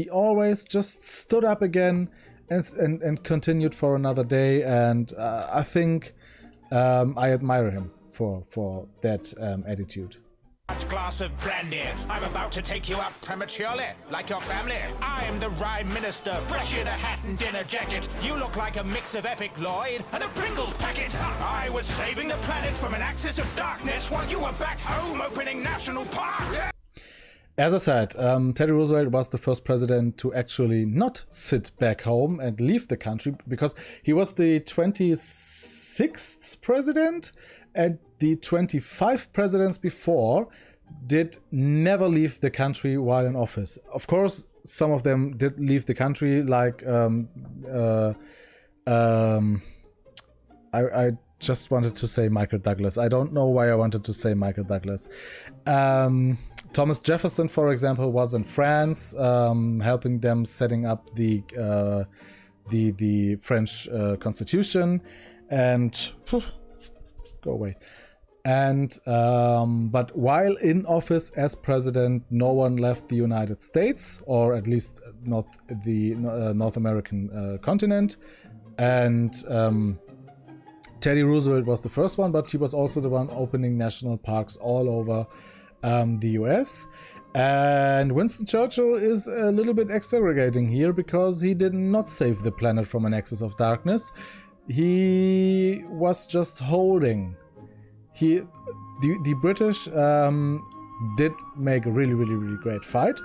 always just stood up again and continued for another day. And I think I admire him for that attitude. Glass of brandy. I'm about to take you out prematurely, like your family. I'm the Rhyme Minister, fresh in a hat and dinner jacket. You look like a mix of Epic Lloyd and a Pringles packet. I was saving the planet from an axis of darkness while you were back home opening national parks. As I said, Teddy Roosevelt was the first president to actually not sit back home and leave the country, because he was the 26th president, and the 25 presidents before did never leave the country while in office. Of course, some of them did leave the country, like I just wanted to say Michael Douglas. I don't know why I wanted to say Michael Douglas. Thomas Jefferson, for example, was in France, helping them setting up the French Constitution, and go away. And but while in office as president, no one left the United States, or at least not the North American continent. And Teddy Roosevelt was the first one, but he was also the one opening national parks all over the US. And Winston Churchill is a little bit exaggerating here, because he did not save the planet from an axis of darkness. He was just holding. The British did make a really great fight,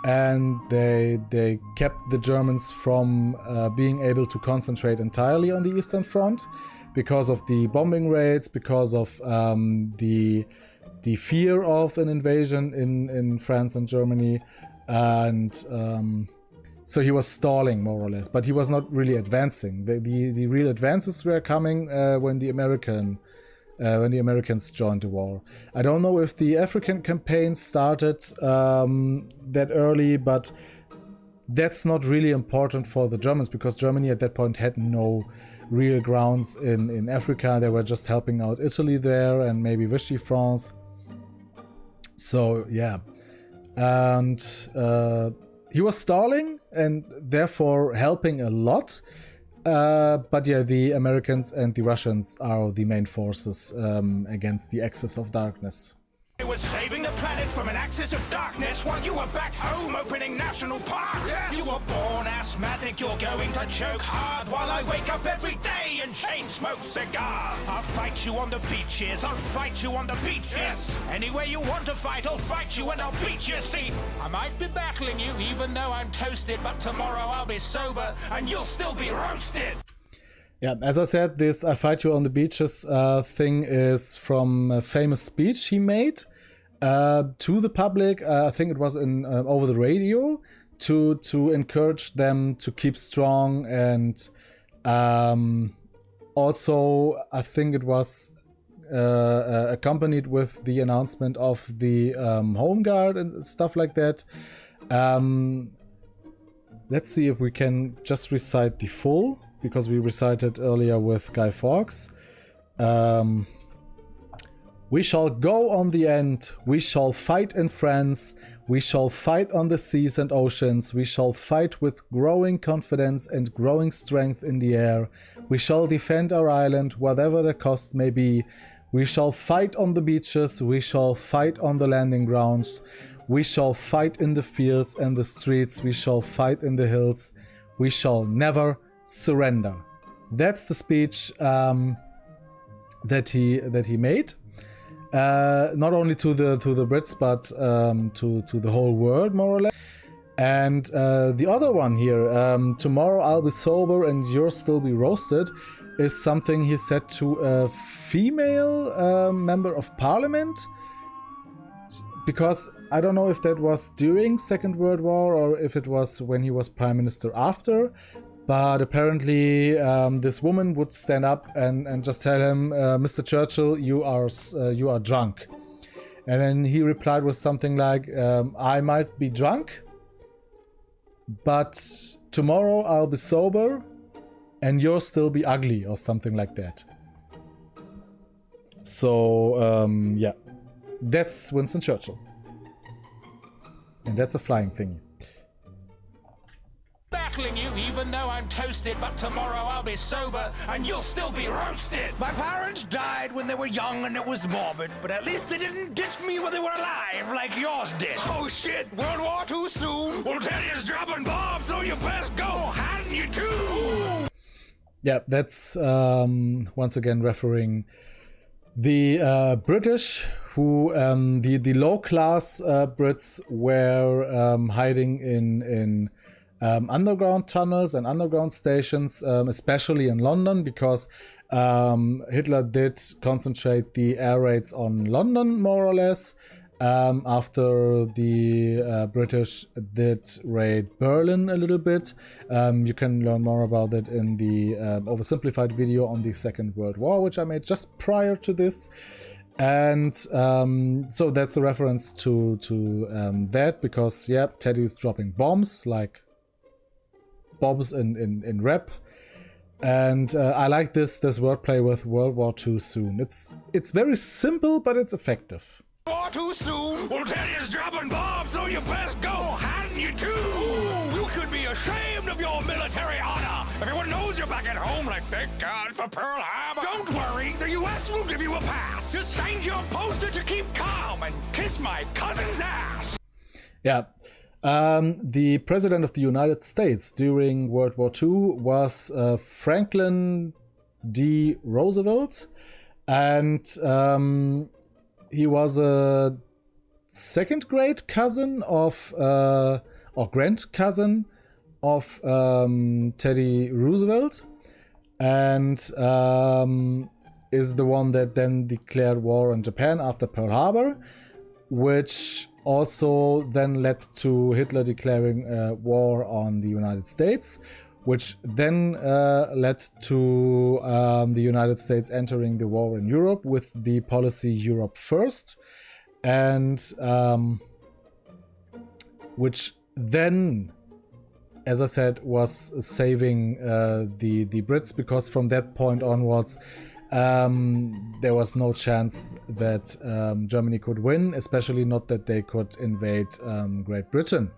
and they kept the Germans from being able to concentrate entirely on the Eastern Front because of the bombing raids, because of the fear of an invasion in France and Germany, and so he was stalling more or less, but he was not really advancing. The real advances were coming when the Americans joined the war. I don't know if the African campaign started that early, but that's not really important for the Germans, because Germany at that point had no real grounds in Africa. They were just helping out Italy there and maybe Vichy France. So yeah, and he was stalling and therefore helping a lot. But yeah, the Americans and the Russians are the main forces against the axis of darkness. I was saving the planet from an axis of darkness while you were back home opening national parks. Yes. You were born asthmatic, you're going to choke hard while I wake up every day and chain smoke cigars. I'll fight you on the beaches, I'll fight you on the beaches. Yes. Anywhere you want to fight, I'll fight you and I'll beat you. See, I might be battling you even though I'm toasted, but tomorrow I'll be sober and you'll still be roasted. Yeah, as I said, this "I fight you on the beaches" thing is from a famous speech he made to the public. I think it was in over the radio to encourage them to keep strong, and also I think it was accompanied with the announcement of the Home Guard and stuff like that. Let's see if we can just recite the full, because we recited earlier with Guy Fawkes. We shall go on the end, we shall fight in France, we shall fight on the seas and oceans, we shall fight with growing confidence and growing strength in the air, we shall defend our island, whatever the cost may be, we shall fight on the beaches, we shall fight on the landing grounds, we shall fight in the fields and the streets, we shall fight in the hills, we shall never surrender. That's the speech that he made. Not only to the Brits, but to the whole world, more or less. And the other one here, tomorrow I'll be sober and you'll still be roasted, is something he said to a female member of parliament. Because I don't know if that was during Second World War or if it was when he was prime minister after. But apparently this woman would stand up and just tell him, Mr. Churchill, you are drunk. And then he replied with something like, I might be drunk, but tomorrow I'll be sober and you'll still be ugly, or something like that. So, yeah, that's Winston Churchill. And that's a flying thingy. Battling you even though I'm toasted, but tomorrow I'll be sober and you'll still be roasted. My parents died when they were young and it was morbid, but at least they didn't ditch me when they were alive like yours did. Oh shit, World War II soon. Well, Teddy's dropping bombs, so you best go, hadn't you too? Yeah, that's once again referring the British, who the low class Brits were hiding in underground tunnels and underground stations, especially in London, because Hitler did concentrate the air raids on London, more or less, after the British did raid Berlin a little bit. You can learn more about it in the oversimplified video on the Second World War, which I made just prior to this. And so that's a reference to that, because yeah, Teddy's dropping bombs, like bombs in rap. And I like this wordplay with World War II soon. It's very simple, but it's effective. War too soon. Well, Teddy's dropping bombs, so you best go, hadn't you too? You should be ashamed of your military honor. Everyone knows you're back at home, like thank God for Pearl Harbor. Don't worry, the U.S. will give you a pass. Just change your poster to keep calm and kiss my cousin's ass. Yeah. The president of the United States during World War II was Franklin D. Roosevelt, and he was a second grade cousin of, or grand cousin of Teddy Roosevelt, and is the one that then declared war on Japan after Pearl Harbor, which also then led to Hitler declaring war on the United States, which then led to the United States entering the war in Europe with the policy Europe First, and which then, as I said, was saving the Brits, because from that point onwards there was no chance that Germany could win, especially not that they could invade Great Britain.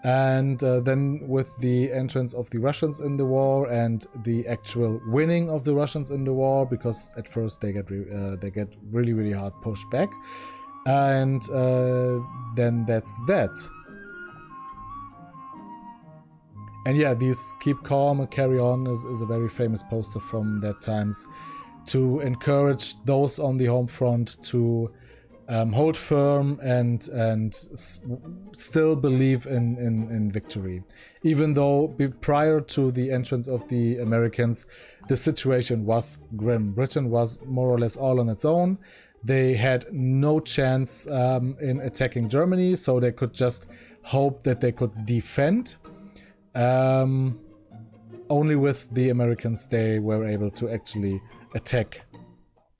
And then with the entrance of the Russians in the war and the actual winning of the Russians in the war, because at first they get really, really hard pushed back, and then that's that. And yeah, these "keep calm and carry on" is a very famous poster from that times, to encourage those on the home front to hold firm and still believe in victory. Even though prior to the entrance of the Americans, the situation was grim. Britain was more or less all on its own. They had no chance in attacking Germany, so they could just hope that they could defend. Only with the Americans they were able to actually attack.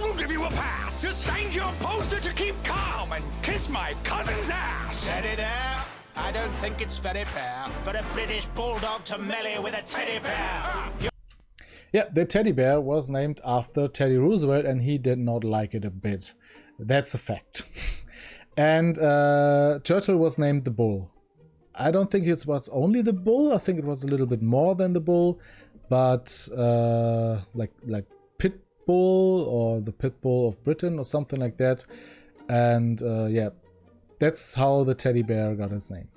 We'll give you a pass. toaster to keep calm and kiss my cousin's ass. Steady there. I don't think it's very fair for a British bulldog to melee with a teddy bear. Yeah, the teddy bear was named after Teddy Roosevelt, and he did not like it a bit. That's a fact. And Churchill was named the bull. I don't think it was only the bull. I think it was a little bit more than the bull, but like pit bull or the pit bull of Britain or something like that. And yeah, that's how the teddy bear got his name.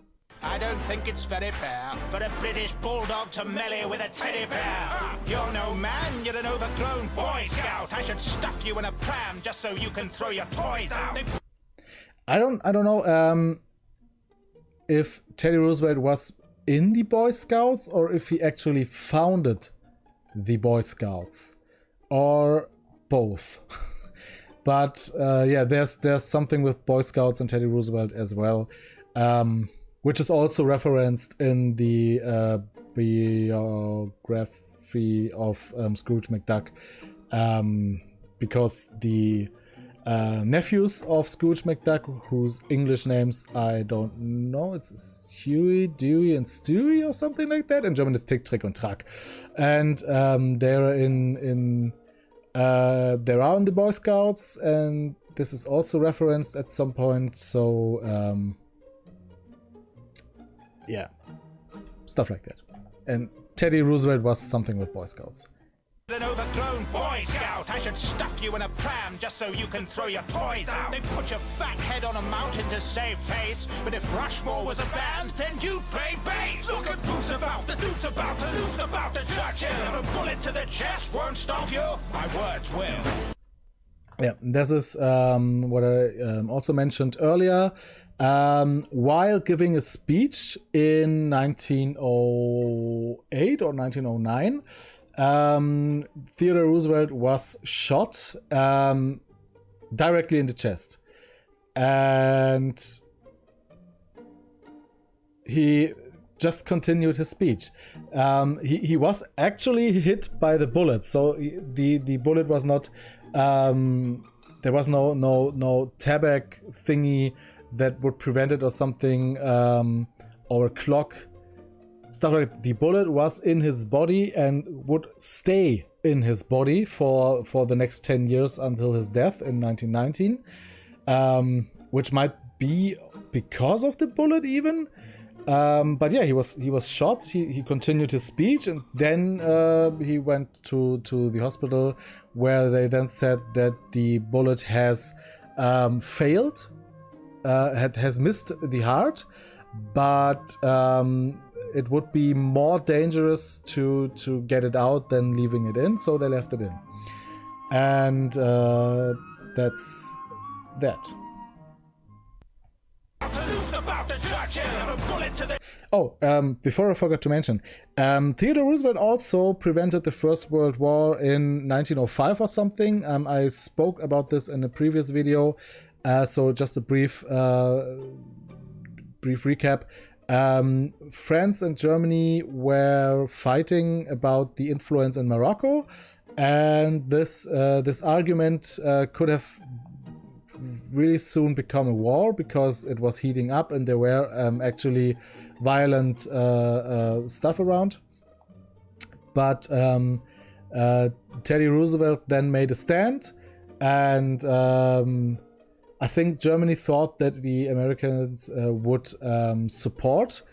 I don't think it's very fair for a British bulldog to melee with a teddy bear. You're no man, you're an overgrown Boy Scout. I should stuff you in a pram just so you can throw your toys out. I don't know if Teddy Roosevelt was in the Boy Scouts or if he actually founded the Boy Scouts, or both. But yeah, there's something with Boy Scouts and Teddy Roosevelt as well, which is also referenced in the biography of Scrooge McDuck, because the nephews of Scrooge McDuck, whose English names I don't know, it's Huey, Dewey, and Stewie or something like that. In German it's Tick, Trick und Track, and they're they are in the Boy Scouts, and this is also referenced at some point. So yeah, stuff like that. And Teddy Roosevelt was something with Boy Scouts. An overgrown Boy Scout, I should stuff you in a pram just so you can throw your toys out. They put your fat head on a mountain to save face, but if Rushmore was a band, then you'd play bass. Look at Bruce about, the dude's about to lose about the Churchill. If a bullet to the chest won't stop you, my words will. Yeah, this is what I also mentioned earlier. While giving a speech in 1908 or 1909, Theodore Roosevelt was shot directly in the chest, and he just continued his speech. He was actually hit by the bullet, so the bullet was not there was no tabac thingy that would prevent it or something, or a clock. Stuff like that. The bullet was in his body and would stay in his body for the next 10 years until his death in 1919, which might be because of the bullet even. But yeah, he was shot. He continued his speech, and then he went to the hospital, where they then said that the bullet has failed, has missed the heart, but it would be more dangerous to get it out than leaving it in, so they left it in. And that's that. Oh, before I forgot to mention, Theodore Roosevelt also prevented the First World War in 1905 or something. I spoke about this in a previous video, so just a brief recap. France and Germany were fighting about the influence in Morocco, and this argument could have really soon become a war because it was heating up and there were actually violent stuff around. But Teddy Roosevelt then made a stand, and I think Germany thought that the Americans would support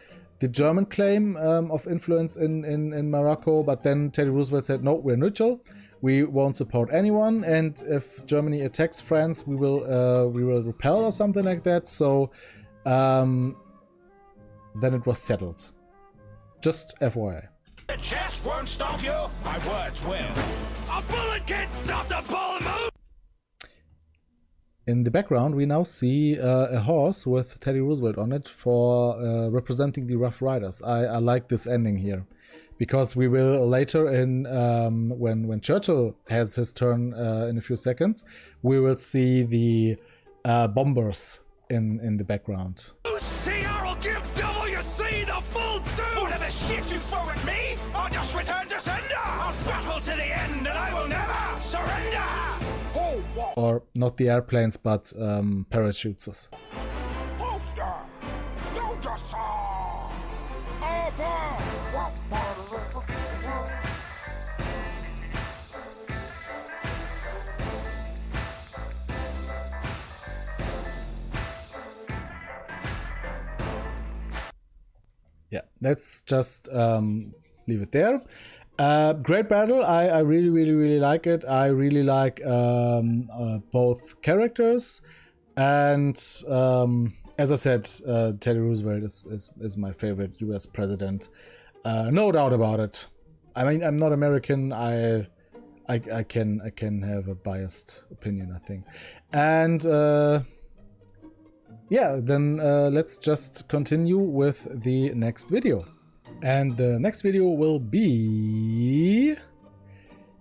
the German claim of influence in Morocco, but then Teddy Roosevelt said, no, we're neutral, we won't support anyone, and if Germany attacks France, we will repel or something like that. So then it was settled. Just FYI. The chest won't stop you, my words will. A bullet can't stop the ball move. In the background, we now see a horse with Teddy Roosevelt on it for representing the Rough Riders. I like this ending here, because we will later in when Churchill has his turn in a few seconds, we will see the bombers in the background. I'll give WC the full due. Whatever shit you throw at me, I'll just return to sender. I'll battle to the end, and I will never surrender. or not the airplanes, but parachutes. Yeah, let's just leave it there. Great battle. I really like it. I really like both characters, and as I said, Teddy Roosevelt is my favorite U.S. president. No doubt about it. I mean, I'm not American. I can have a biased opinion, I think. And yeah, then let's just continue with the next video. And the next video will be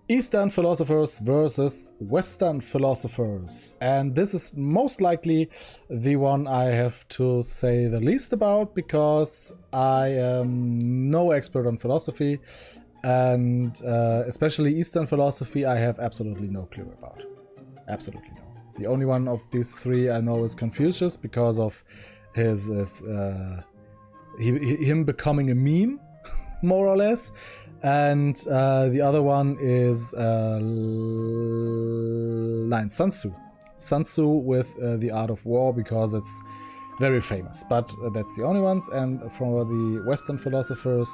Eastern philosophers versus Western philosophers. And this is most likely the one I have to say the least about, because I am no expert on philosophy, and especially Eastern philosophy I have absolutely no clue about. Absolutely no. The only one of these three I know is Confucius, because of his him becoming a meme, more or less. And the other one is Sun Tzu. Sun Tzu with The Art of War, because it's very famous. But that's the only ones. And for the Western philosophers,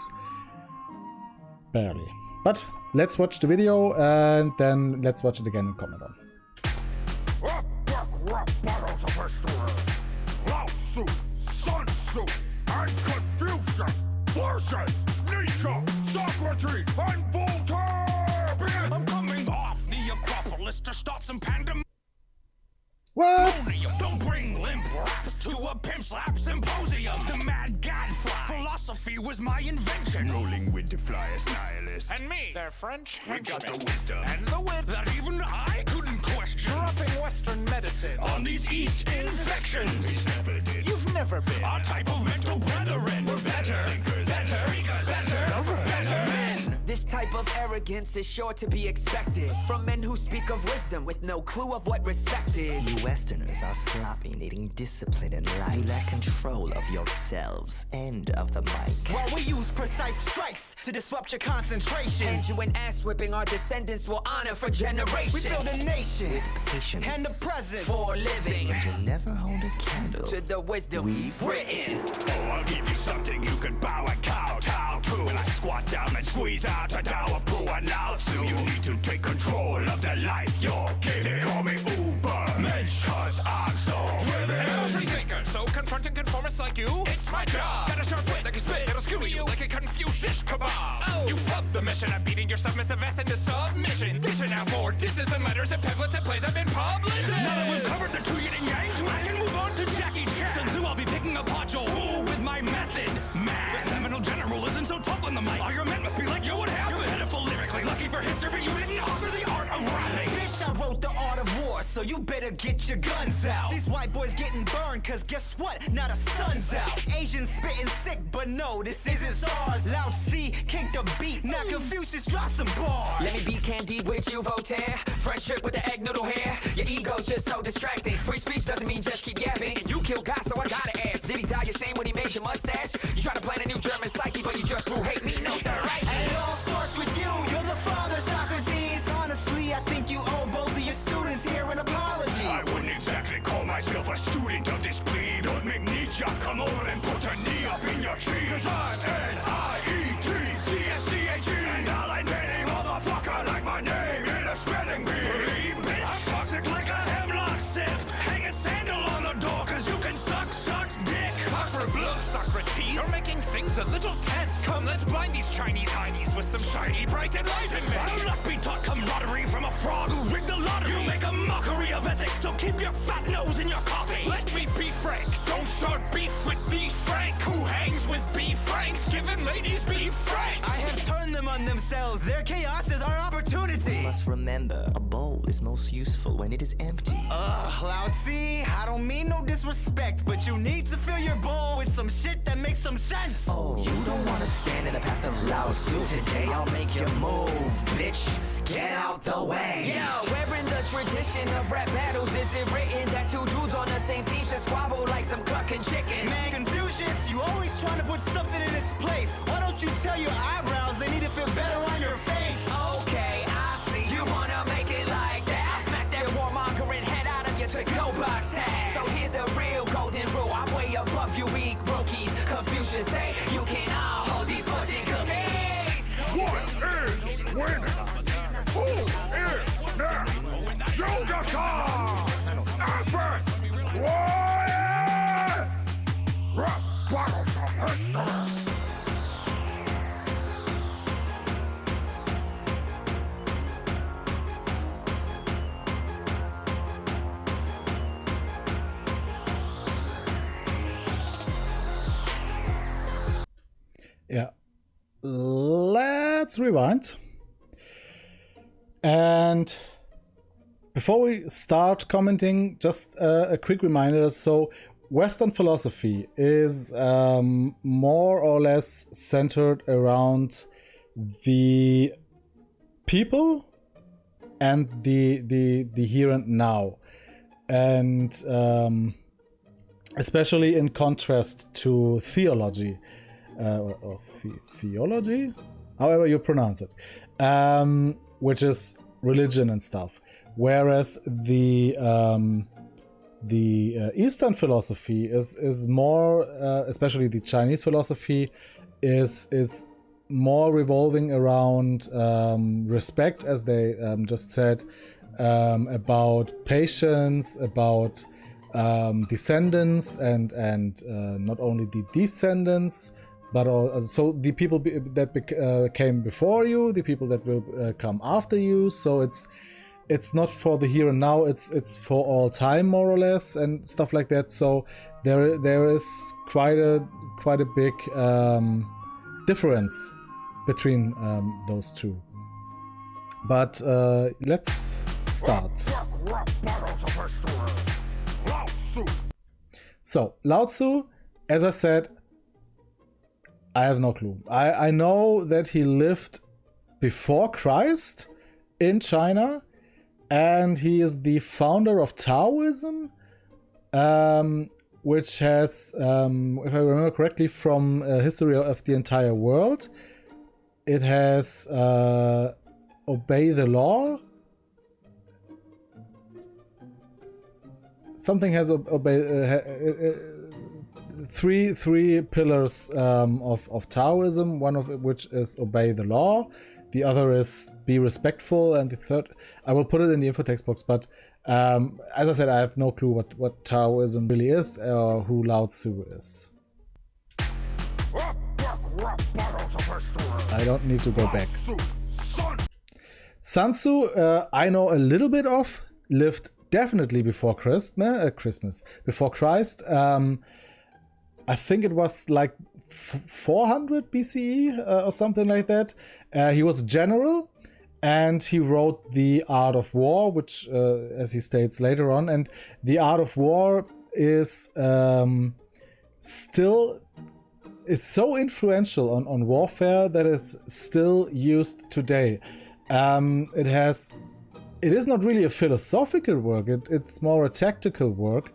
barely. But let's watch the video, and then let's watch it again and comment on. Battles of history. Lao Tzu, Sun Tzu, and Confucius versus Nietzsche, Socrates, and Voltaire. I'm coming off the Acropolis to start some pandemonium. What? Don't bring limp raps to a pimp slap symposium. The mad gadfly. Philosophy was my invention. Rolling with the flyest nihilists. And me, their French We got henchman. the wisdom And the wit that even I couldn't question. dropping Western medicine. On these East infections. You've never been Our type of mental brethren. We're better thinkers, better speakers, better men. This type of arrogance is sure to be expected from men who speak of wisdom with no clue of what respect is. You Westerners are sloppy, needing discipline in life. You lack control of yourselves and of the mic. While we use precise strikes to disrupt your concentration, and you an ass whipping our descendants will honor for generations. We build a nation With patience. and the present for a living You'll never hold a candle. to the wisdom we've written. Oh, I'll give you something you can bow and kowtow to. And I squat down and squeeze out a Tao of Pooh and Lao Tzu. You need to take control of the life you're giving. Call me Uber Mensch, cause I'm so driven. Every thinker, so confronting conformists like you, it's my job. Got a sharp wit that can spit, it'll skew you like a Confucius kebab. Oh. You fucked the mission of beating your submissive ass into submission. Dishing out more disses and letters and pamphlets and plays I've been published. Now that we've covered the two yin and yang, I can move on to Jackie Chan. Sun Tzu, I'll be picking apart your rule with my method. Man, the seminal general isn't so tough on the mic. All your men must be like you would have. You're pitiful lyrically, lucky for history, you didn't offer the art of rapping. Bitch, I wrote the art of war, so you better get your guns out. These white boys getting burned, cause guess what? Not a sun's out. Asians spitting sick, but no, this isn't SARS. Loud C, kink the beat, now Confucius drop some bars. Let me be candid with you, Voltaire. Friendship with the egg noodle hair. Your ego's just so distracting. Free speech doesn't mean just keep yapping. And you killed God, so I gotta ask. Did he die the same when he made your mustache? You try to plan a new German psyche, but you just grew hate me, no third right. And it all starts with you, you're the father, Socrates. Honestly, I think you owe both of your students here an apology. I wouldn't exactly call myself a student of this breed. Don't make Nietzsche come over and put a knee up in your tree. Cause I'm N-I-E-T-C-S-C-H-E. And I'll ain't any motherfucker like my name in a spelling bee. Bitch, I'm toxic like a hemlock sip. Hang a sandal on the door cause you can suck's dick. Fuck for blood, Socrates. You're making things a little tense. Come, let's blind these Chinese heinies with some shiny, bright enlightenment. I'll not be taught camaraderie from a frog who rigged the lottery. You make a mockery of ethics, so keep your fat nose in your coffee. Let me be frank. Don't start beef with B. Frank. Who hangs with B. Franks? Giving ladies B. Franks. I have turned them on themselves. Their chaos is our opportunity. You must remember, a bowl is most useful when it is empty. Lao Tzu, I don't mean no disrespect, but you need to fill your bowl with some shit that makes some sense. Oh, you don't want to stand in the path of Lao Tzu. Today I'll make you move, bitch. get out the way. Yeah, we're in the tradition of rap battles. Is it written that two dudes on the same team should squabble like some clucking chickens? Man, Confucius, you always trying to put something in its place. Why don't you tell your eyebrows they need to fit better on your face? Okay, I see. You wanna make it like that? I'll smack that warmongering head out of your to-go box tag. So here's the real golden rule. I'm way above you weak brokies. Confucius say you can all hold these fortune cookies. What is winning? Who is now? Yoga-san! Advent! Warrior! Rap battles of history! Yeah. Let's rewind. And before we start commenting, just a quick reminder. So Western philosophy is more or less centered around the people and the here and now. And especially in contrast to theology. Or theology, however you pronounce it, which is religion and stuff. Whereas the Eastern philosophy is more, especially the Chinese philosophy, is more revolving around respect, as they just said, about patience, about descendants, and not only the descendants, but also the people that came before you, the people that will come after you. So it's not for the here and now. It's for all time, more or less, and stuff like that. So there is quite a big difference between those two. But let's start. So Lao Tzu, as I said, I have no clue. I know that he lived before Christ in China, and he is the founder of Taoism, which has, if I remember correctly, from history of the entire world, it has obey the law. Something has obey. Three pillars of Taoism, one of which is obey the law, the other is be respectful, and the third, I will put it in the info text box, but as I said, I have no clue what Taoism really is or who Lao Tzu is. I don't need to go back. Sun Tzu, I know a little bit of, lived definitely before before Christ. I think it was like 400 BCE or something like that. He was a general, and he wrote The Art of War, which, as he states later on, and The Art of War is still so influential on warfare that is still used today. It is not really a philosophical work. It's more a tactical work.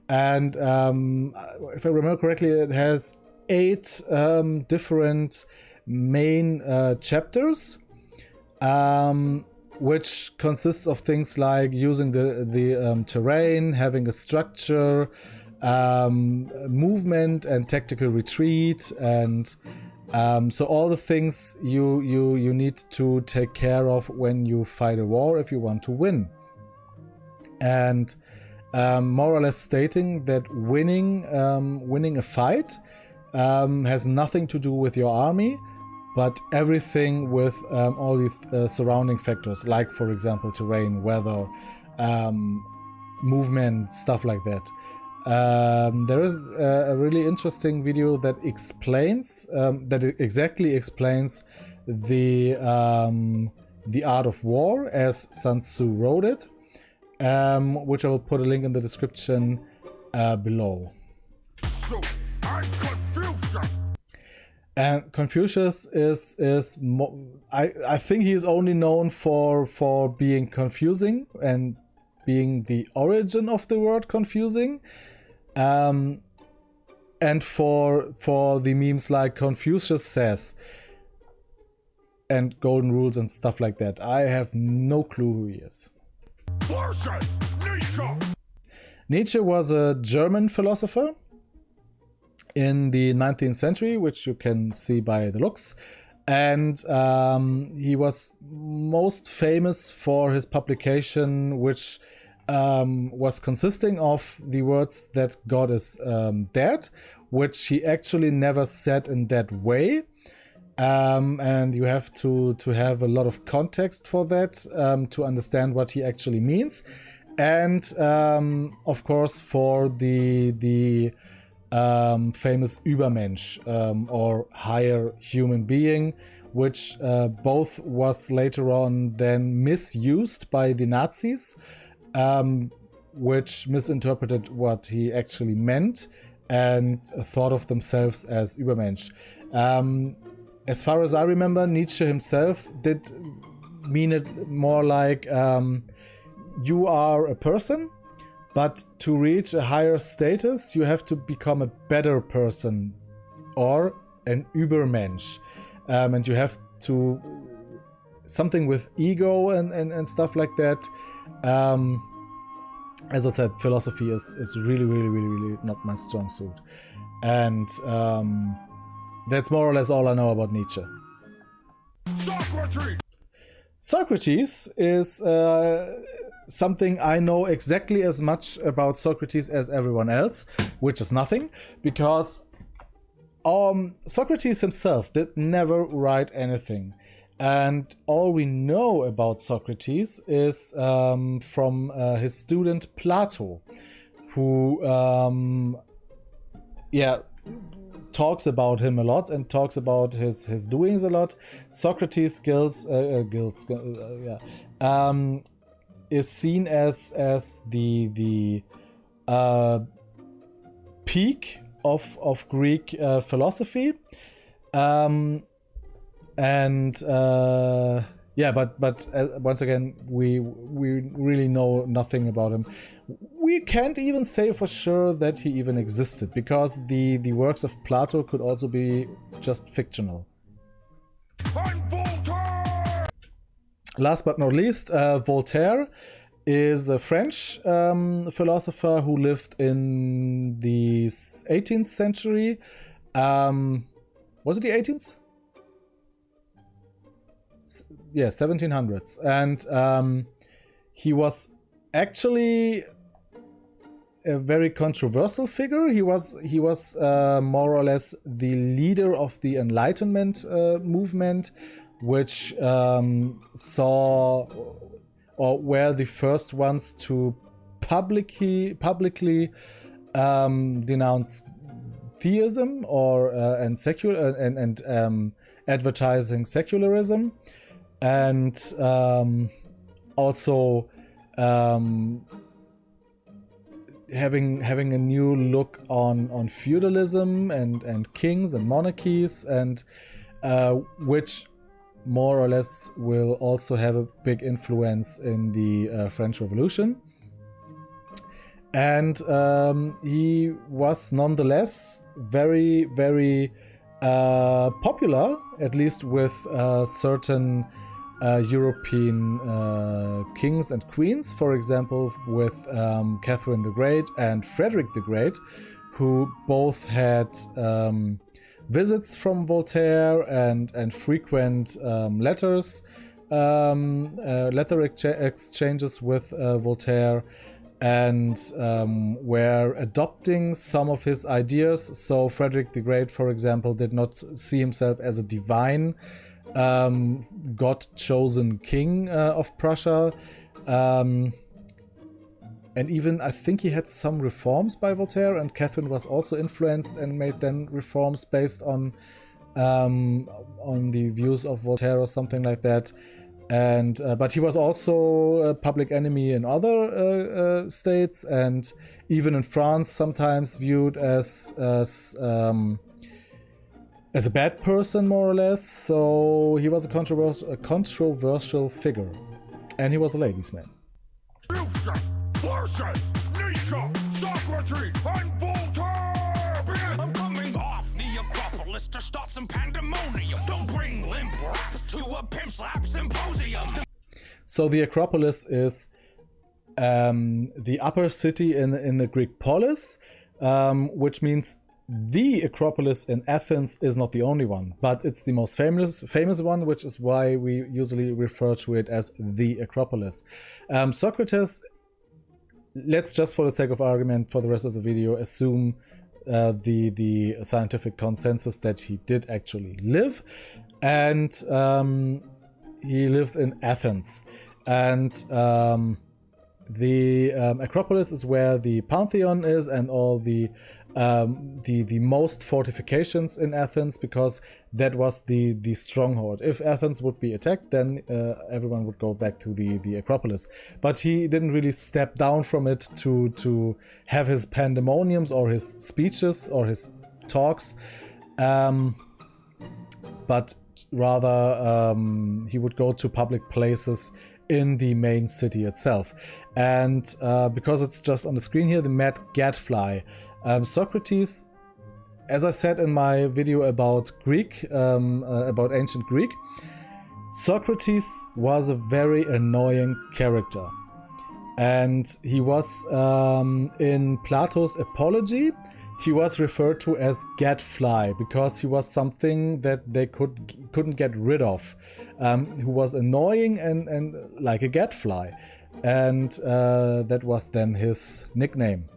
And if I remember correctly, it has 8 different main chapters, which consists of things like using the terrain, having a structure, movement and tactical retreat, and so all the things you need to take care of when you fight a war if you want to win. And more or less stating that winning a fight has nothing to do with your army, but everything with all the surrounding factors, like, for example, terrain, weather, movement, stuff like that. There is a really interesting video that explains, exactly explains the Art of War as Sun Tzu wrote it, which I will put a link in the description below. And Confucius I think he is only known for being confusing and being the origin of the word confusing, and for the memes like Confucius says and golden rules and stuff like that. I have no clue who he is. Nietzsche was a German philosopher in the 19th century, which you can see by the looks. And he was most famous for his publication, which was consisting of the words that God is dead, which he actually never said in that way. And you have to have a lot of context for that to understand what he actually means. And of course, for the famous Übermensch or higher human being, which both was later on then misused by the Nazis, which misinterpreted what he actually meant and thought of themselves as Übermensch. As far as I remember, Nietzsche himself did mean it more like you are a person, but to reach a higher status, you have to become a better person or an Übermensch. And you have to something with ego and stuff like that. As I said, philosophy is really not my strong suit. And that's more or less all I know about Nietzsche. Socrates is something I know exactly as much about Socrates as everyone else, which is nothing, because Socrates himself did never write anything. And all we know about Socrates is from his student Plato, who talks about him a lot and talks about his doings a lot. Socrates' is seen as the peak of Greek philosophy, but once again, we really know nothing about him. We can't even say for sure that he even existed, because the works of Plato could also be just fictional. Last but not least, Voltaire is a French philosopher who lived in the 18th century. Was it the 18th? Yeah, 1700s. And he was actually a very controversial figure. He was more or less the leader of the Enlightenment movement, which saw or were the first ones to publicly denounce theism or and secular and advertising secularism, and also having a new look on feudalism and kings and monarchies, and which more or less will also have a big influence in the French Revolution. And he was nonetheless very popular, at least with certain European kings and queens, for example with Catherine the Great and Frederick the Great, who both had visits from Voltaire and frequent letter exchanges with Voltaire, and were adopting some of his ideas. So Frederick the Great, for example, did not see himself as a divine God-chosen king of Prussia. And even, I think he had some reforms by Voltaire, and Catherine was also influenced and made then reforms based on the views of Voltaire or something like that. And but he was also a public enemy in other states, and even in France sometimes viewed as as a bad person, more or less. So he was a controversial figure, and he was a ladies' man. Horses, Nietzsche, Socrates, and Voltaire! I'm coming off the Acropolis to start some pandemonium. Don't bring limp raps to a pimp slap symposium. So the Acropolis is the upper city in the Greek polis, which means the Acropolis in Athens is not the only one, but it's the most famous one, which is why we usually refer to it as the Acropolis. Socrates, let's just for the sake of argument for the rest of the video assume the scientific consensus that he did actually live, and he lived in Athens, and the Acropolis is where the Pantheon is and all the most fortifications in Athens, because that was the stronghold. If Athens would be attacked, then everyone would go back to the Acropolis. But he didn't really step down from it to have his pandemoniums or his speeches or his talks, but rather he would go to public places in the main city itself. And because it's just on the screen here, the mad gadfly. Socrates, as I said in my video about Greek, about ancient Greek, Socrates was a very annoying character. And he was, in Plato's Apology, he was referred to as gadfly because he was something that they couldn't get rid of, who was annoying and like a gadfly. And that was then his nickname.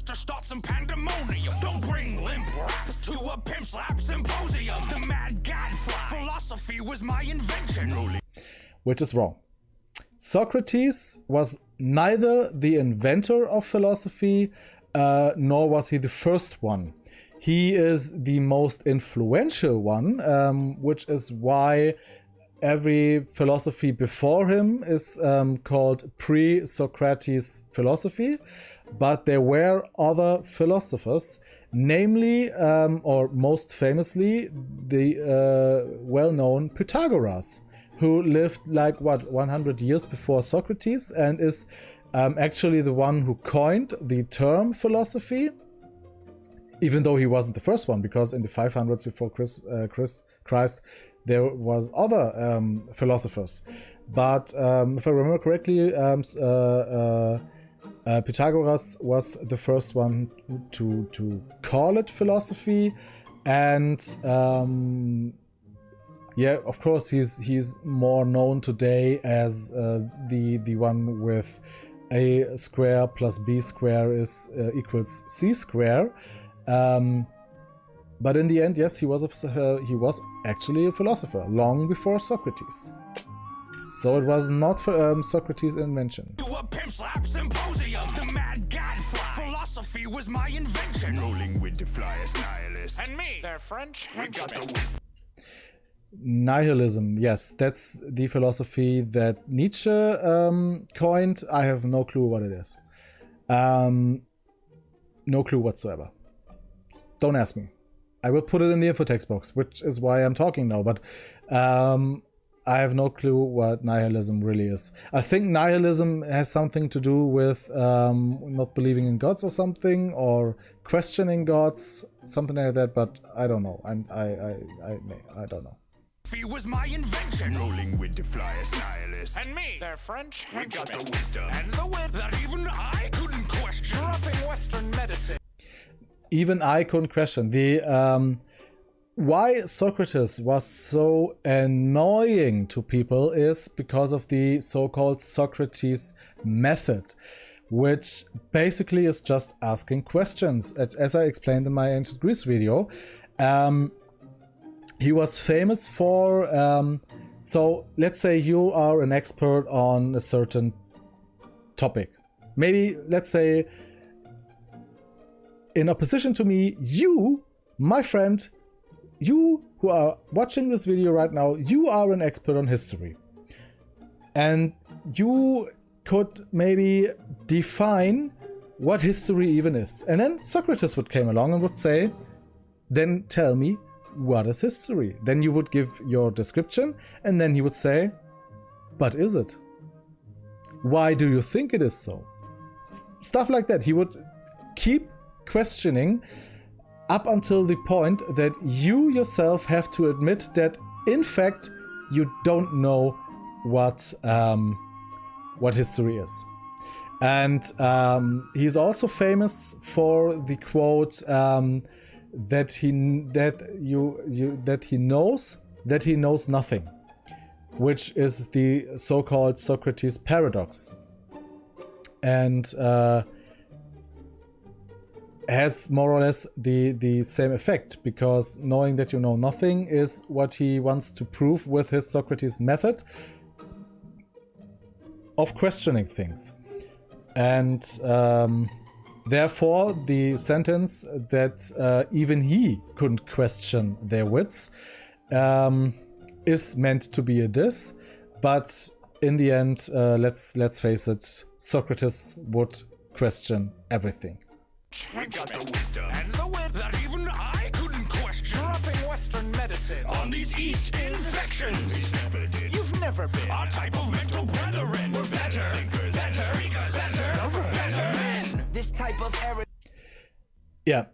To start some pandemonium. Don't bring limp raps to a pimp slap symposium. The mad gadfly. Philosophy was my invention. Which is wrong. Socrates was neither the inventor of philosophy, nor was he the first one. He is the most influential one, which is why every philosophy before him is called pre-Socrates philosophy. But there were other philosophers, namely, or most famously, the well-known Pythagoras, who lived like, 100 years before Socrates, and is actually the one who coined the term philosophy, even though he wasn't the first one, because in the 500s before Christ, there was other philosophers. But if I remember correctly, Pythagoras was the first one to call it philosophy, and yeah, of course, he's more known today as the one with a square plus b square is equals c square. But in the end, yes, he was actually a philosopher long before Socrates. So it was not Socrates' invention. The mad gadfly. Philosophy was my invention. Rolling with the flyest nihilists. And me, their French We got henchman. the wisdom. Nihilism, yes, that's the philosophy that Nietzsche coined. I have no clue what it is. No clue whatsoever. Don't ask me. I will put it in the info text box, which is why I'm talking now, but I have no clue what nihilism really is. I think nihilism has something to do with not believing in gods or something, or questioning gods, something like that, but I don't know. I don't know. He was my invention. Rolling with the flyest nihilists. And me, their French We got henchman. the wisdom. And the wit that even I couldn't question. Dropping Western medicine. Even I couldn't question the why Socrates was so annoying to people is because of the so-called Socrates method, which basically is just asking questions. As I explained in my Ancient Greece video, he was famous for, so let's say you are an expert on a certain topic. Maybe, let's say, in opposition to me, you, my friend, you who are watching this video right now, you are an expert on history. And you could maybe define what history even is. And then Socrates would come along and would say, then tell me, what is history? Then you would give your description, and then he would say, but is it? Why do you think it is so? Stuff like that. He would keep questioning up until the point that you yourself have to admit that, in fact, you don't know what history is. And he's also famous for the quote that he knows nothing, which is the so-called Socrates paradox, and has more or less the same effect, because knowing that you know nothing is what he wants to prove with his Socrates method of questioning things. And therefore the sentence that even he couldn't question their wits is meant to be a diss, but in the end, let's face it, Socrates would question everything. We got the wisdom and the wit that even I couldn't question. Dropping Western medicine on these East infections. You've never been our type of mental brethren. We're better thinkers, better speakers, better men. This type of error. Yeah,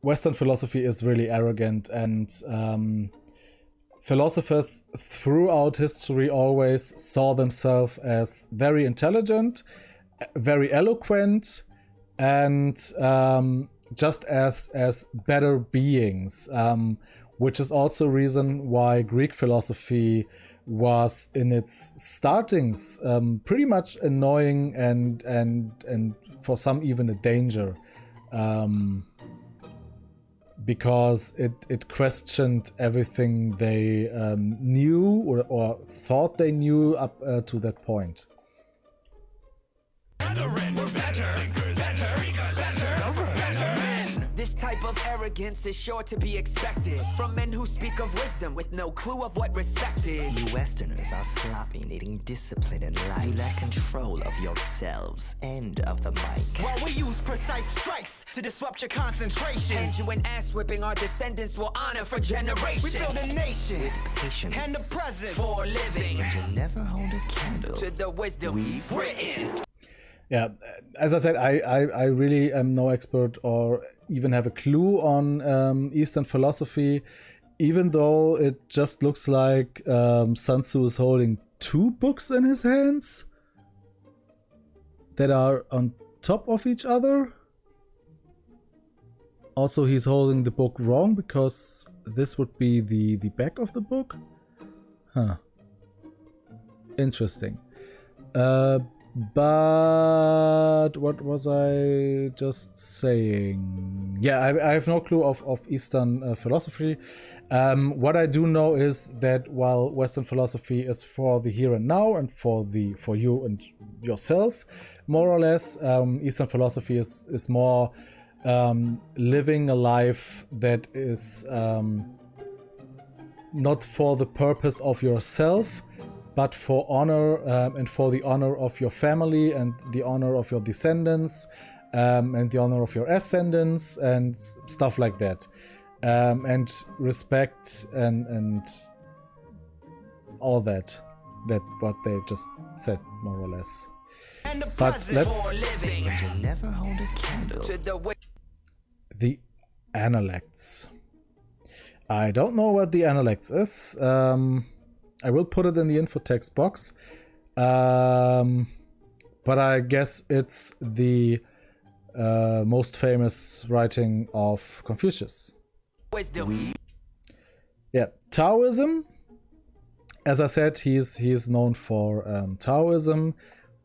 Western philosophy is really arrogant, and philosophers throughout history always saw themselves as very intelligent, very eloquent, and just as better beings, which is also a reason why Greek philosophy was in its startings pretty much annoying and for some even a danger, because it questioned everything they knew or thought they knew up to that point. This type of arrogance is sure to be expected from men who speak of wisdom with no clue of what respect is. You Westerners are sloppy, needing discipline in life. You lack control of yourselves and of the mic. While we use precise strikes to disrupt your concentration. And you and ass whipping our descendants will honor for generations. We build a nation With patience. and the presence For living You'll never hold a candle. to the wisdom we've written. Yeah, as I said, I really am no expert or even have a clue on Eastern philosophy, even though it just looks like Sun Tzu is holding two books in his hands that are on top of each other. Also, he's holding the book wrong, because this would be the back of the book. Huh. Interesting. But what was I just saying? Yeah, I have no clue of Eastern philosophy. What I do know is that while Western philosophy is for the here and now and for you and yourself, more or less, Eastern philosophy is more living a life that is not for the purpose of yourself, but for honor and for the honor of your family and the honor of your descendants and the honor of your ascendants and stuff like that, and respect and all that what they just said, more or less. and the But presence let's You'll never hold a candle. To the the analects. I don't know what the analects is. I will put it in the info text box, but I guess it's the most famous writing of Confucius. wisdom. Yeah, Taoism. As I said, he is known for Taoism,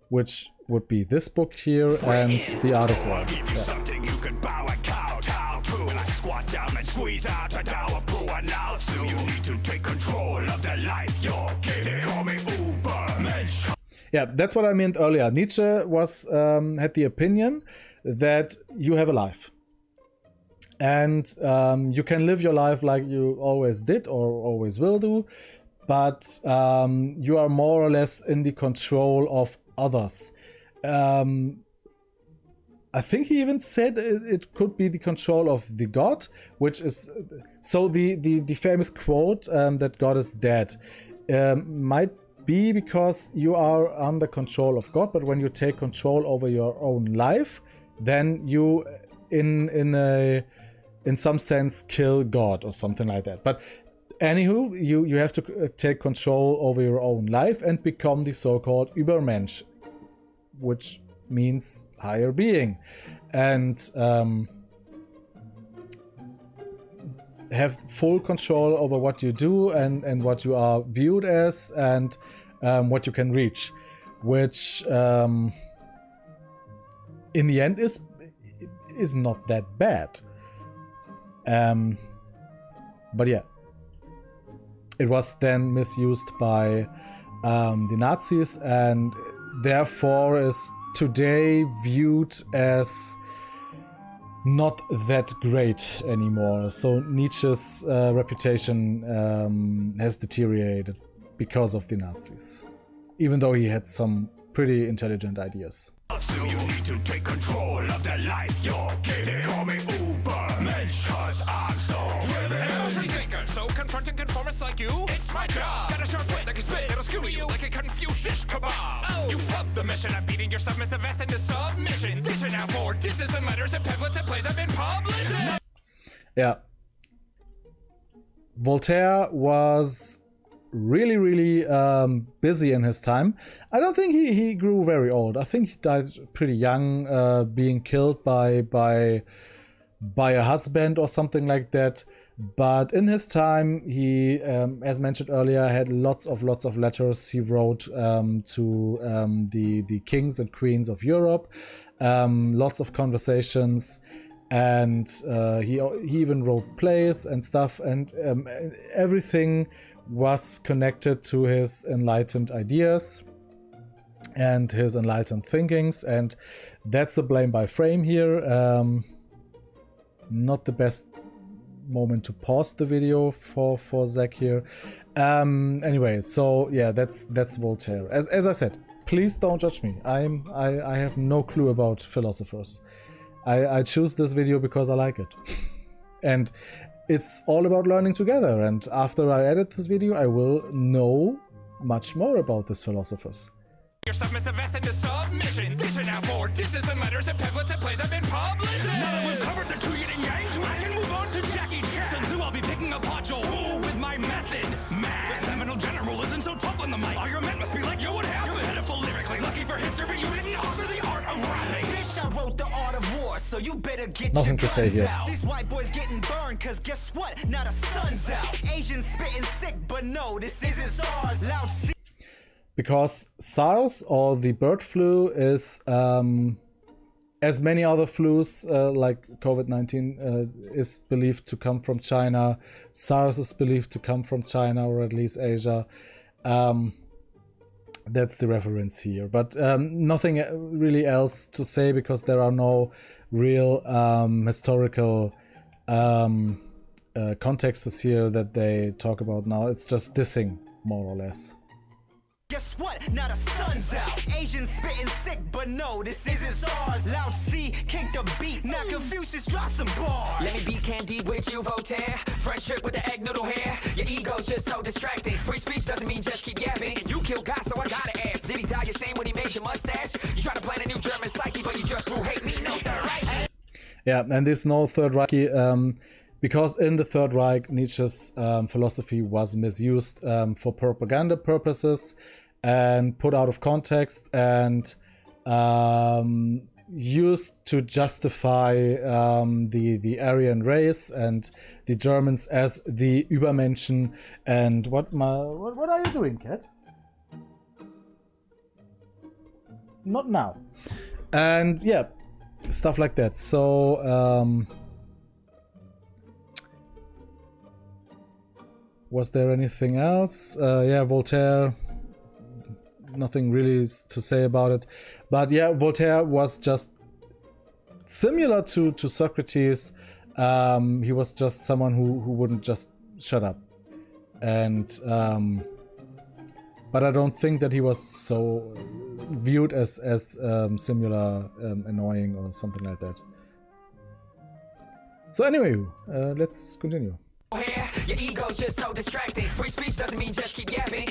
which would be this book here, and The Art of War. Give you something you can bow and kowtow to. When I squat down and squeeze out a Tao of Pu and Lao Tzu. You need to take control of the life you're giving. Call me Uber Mensch. Yeah, that's what I meant earlier. Nietzsche had the opinion that you have a life, and you can live your life like you always did or always will do, but you are more or less in the control of others. I think he even said it could be the control of the god, which is so the famous quote that God is dead might be because you are under control of God, but when you take control over your own life, then you in some sense kill God or something like that. But anywho, you have to take control over your own life and become the so-called Übermensch, which means higher being, and have full control over what you do and what you are viewed as and what you can reach, which in the end is not that bad. But yeah, it was then misused by the Nazis and therefore is today viewed as not that great anymore. So Nietzsche's reputation has deteriorated because of the Nazis, even though he had some pretty intelligent ideas. So you need to take control of the life you're given. Call me Ubermensch, cause I'm so driven. I'm a free thinker, so confronting conformists like you, it's my job. Got a sharp wit, I can spit, it'll skew you like a Confucius kebab. Oh, you fucked the mission of beating your submissive ass into submission. These are now more disses and letters and pamphlets and plays have been published. Yeah. Voltaire was really busy in his time. I don't think he grew very old. I think he died pretty young, being killed by a husband or something like that. But in his time, he, as mentioned earlier, had lots of letters he wrote to the kings and queens of Europe, lots of conversations, and he even wrote plays and stuff, and everything was connected to his enlightened ideas and his enlightened thinkings, and that's a blame by frame here. Not the best moment to pause the video for Zach here. Anyway, so yeah, that's Voltaire. As I said, please don't judge me. I have no clue about philosophers. I choose this video because I like it. And it's all about learning together, and after I edit this video, I will know much more about these philosophers. Your submissive ass into submission. These are now more disses and letters and pamphlets and plays have been published. Now that we've covered the two yin and yangs, I can move on to Jackie Chan. Who I'll be picking apart your rule with my method. Man, the seminal general isn't so tough on the mic. All your men must be like you would have. You're pitiful lyrically, lucky for history, you didn't offer the art of rapping. Bitch, I wrote the art of war, so you better get Nothing your to say guns here. out. These white boys getting burned, cause guess what? Not a sun's out. Asians spitting sick, but no, this isn't SARS. Loud C. Because SARS, or the bird flu, is as many other flus like COVID-19 is believed to come from China. SARS is believed to come from China, or at least Asia. That's the reference here, but nothing really else to say, because there are no real historical contexts here that they talk about now. It's just dissing, more or less. Guess what? Not a sun's out. Asians spitting sick, but no, this isn't SARS. Loud C, kick the beat, not Confucius, drop some bars. Let me be candid with you, Voltaire. Friendship with the egg noodle hair. Your ego's just so distracting. Free speech doesn't mean just keep yapping. And you killed God, so I gotta ask. Did he die your shame when he made your mustache? You trying to plan a new German psyche, but you just grew hate me, no Third Reich. Yeah, and there's no Third Reich, because in the Third Reich, Nietzsche's philosophy was misused for propaganda purposes and put out of context and used to justify the Aryan race and the Germans as the Übermenschen. And what are you doing, cat? Not now. And yeah, stuff like that. So was there anything else? Yeah, Voltaire. Nothing really to say about it, but yeah, Voltaire was just similar to Socrates. He was just someone who wouldn't just shut up, and but I don't think that he was so viewed as similar annoying or something like that. So anyway, let's continue. Your ego's just so distracting. Free speech doesn't mean just keep yapping.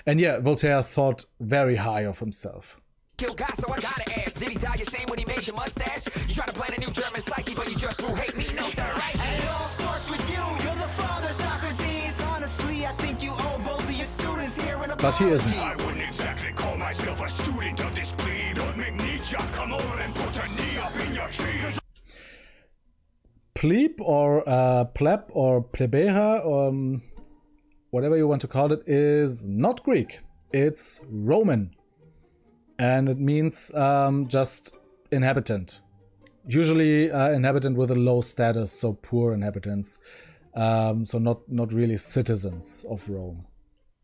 And yeah, Voltaire thought very high of himself. Kill God, so I gotta ask. Did he die ashamed when he made your mustache? You try to plan a new German psyche, but you just grew hate me. No, they're right. And it all starts with you. You're the father, Socrates. Honestly, I think you owe both of your students here an apology. But he isn't. I wouldn't exactly call myself a student of this breed. Don't make Nietzsche come over and put a knee up in your tree. Plebe or pleb or plebeja or whatever you want to call it is not Greek. It's Roman. And it means just inhabitant. Usually inhabitant with a low status, so poor inhabitants. So not really citizens of Rome.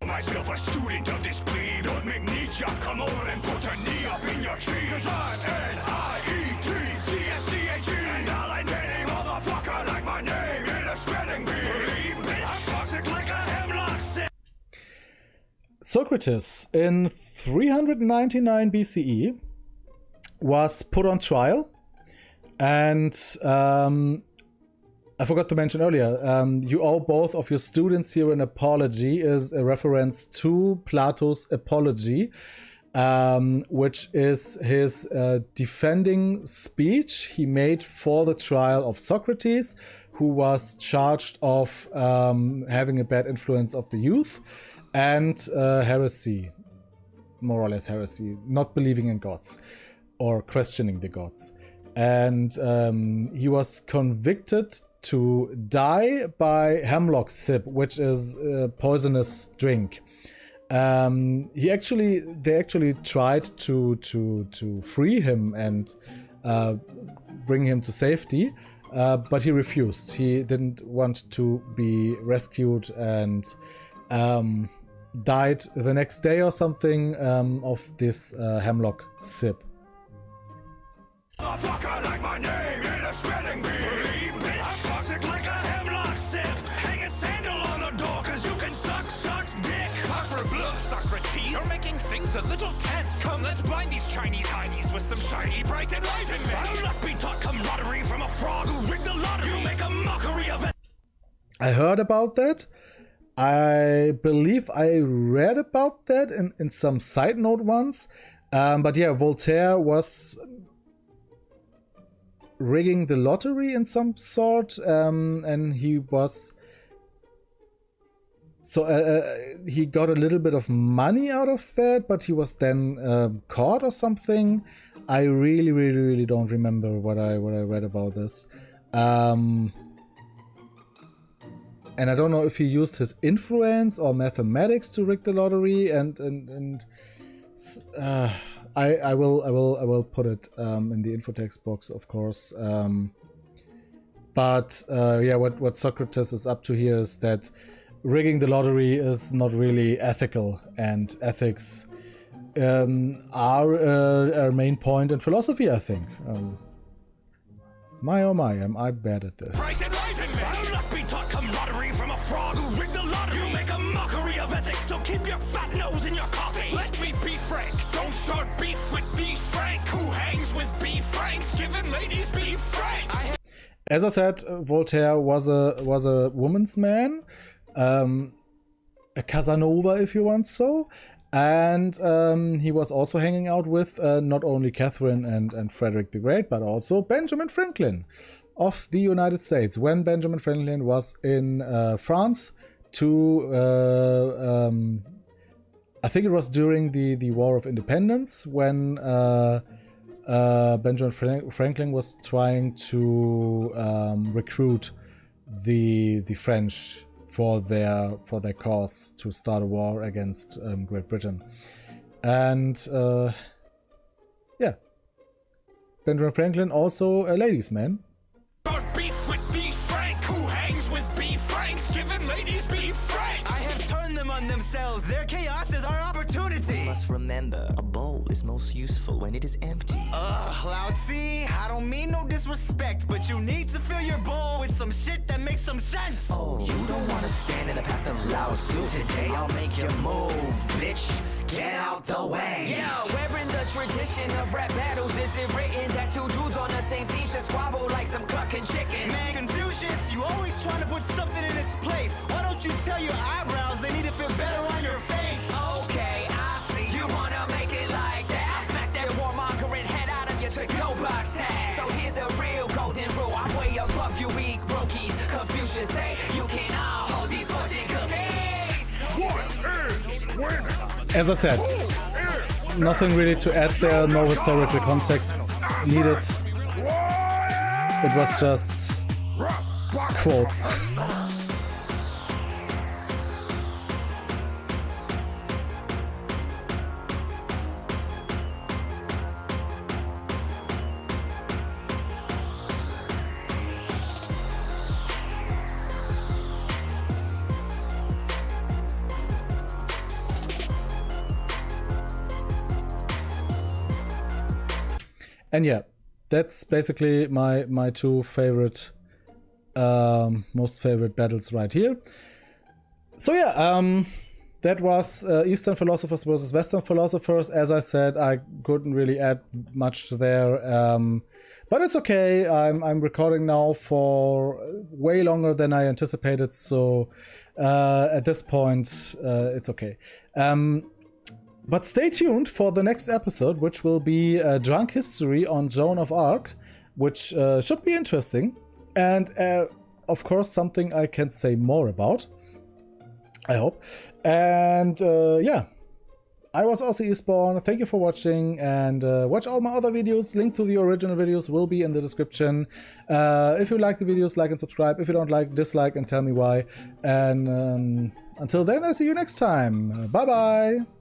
Myself a student of this breed. Don't make Nietzsche come over and put a knee up in your tree. 'Cause I'm N-I-E-T-C-S-C-H-E. And I'll ain't any motherfucker like my name in a spelling bee. I'm toxic like a hemlock stick. Socrates in 399 BCE was put on trial, and I forgot to mention earlier, you owe both of your students here an apology is a reference to Plato's Apology, which is his defending speech he made for the trial of Socrates, who was charged of having a bad influence of the youth and heresy, more or less heresy, not believing in gods or questioning the gods. And he was convicted to die by hemlock sip, which is a poisonous drink. They actually tried to free him and bring him to safety, but he refused. He didn't want to be rescued and died the next day or something of this hemlock sip. Motherfucker like my name in a spelling bee. I'm toxic like a hemlock sip. Hang a sandal on the door 'cause you can suck dick. Fuck for blood, Socrates. You're making things a little tense. Come, let's blind these Chinese heinies with some shiny, bright enlightenment. I'll not be taught camaraderie from a frog who rigged the lottery. You make a mockery of it. I heard about that. I believe I read about that in some side note once. But yeah, Voltaire was rigging the lottery in some sort, and he was he got a little bit of money out of that, but he was then caught or something. I really don't remember what I read about this, and I don't know if he used his influence or mathematics to rig the lottery, and I will put it in the info text box, of course. But yeah, what Socrates is up to here is that rigging the lottery is not really ethical, and ethics are our main point in philosophy, I think. My oh my, am I bad at this? Bright enlightenment. I'll not be taught camaraderie from a frog who rigged the lottery. You make a mockery of ethics, so keep your fat nose in your coffee. Let me be frank. Don't start beef with B. Frank. Who hangs with B. Franks? Giving ladies B. Franks. As I said, Voltaire was a woman's man, a Casanova, if you want so, and he was also hanging out with not only Catherine and Frederick the Great, but also Benjamin Franklin of the United States. When Benjamin Franklin was in France to, I think it was during the War of Independence, when Benjamin Franklin was trying to recruit the French for their cause to start a war against Great Britain. And yeah, Benjamin Franklin, also a ladies' man. Beef with B. Frank. Who hangs with B. Franks? Giving ladies B. Franks. I have turned them run themselves. Their chaos is our opportunity. You must remember, a bowl is most useful when it is empty. Lao Tzu, I don't mean no disrespect, but you need to fill your bowl with some shit that makes some sense. Oh, you don't want to stand in the path of Lao Tzu. Today I'll make you move, bitch. Get out the way. Yeah, we're in the tradition of rap battles. Is it written that two dudes on the same team should squabble like some clucking chickens? Man, Confucius, you always trying to put something in its place. Why don't you tell your eyebrows they need to feel better on your face? Okay, I see. You wanna make it like that? I'll smack that warmongering head out of your to-go box tag. So here's the real golden rule. I'm way above you weak brookies. Confucius say you can all hold these fortune cookies. As I said, nothing really to add there, no historical context needed. It was just quotes. And yeah, that's basically my two favorite, most favorite battles right here. So yeah, that was Eastern philosophers versus Western philosophers. As I said, I couldn't really add much there, but it's okay. I'm recording now for way longer than I anticipated, so at this point, it's okay. But stay tuned for the next episode, which will be Drunk History on Joan of Arc, which should be interesting. And of course, something I can say more about. I hope. And yeah, I was Ossi Eastbourne. Thank you for watching, and watch all my other videos. Link to the original videos will be in the description. If you like the videos, like and subscribe. If you don't like, dislike and tell me why. And until then, I'll see you next time. Bye bye.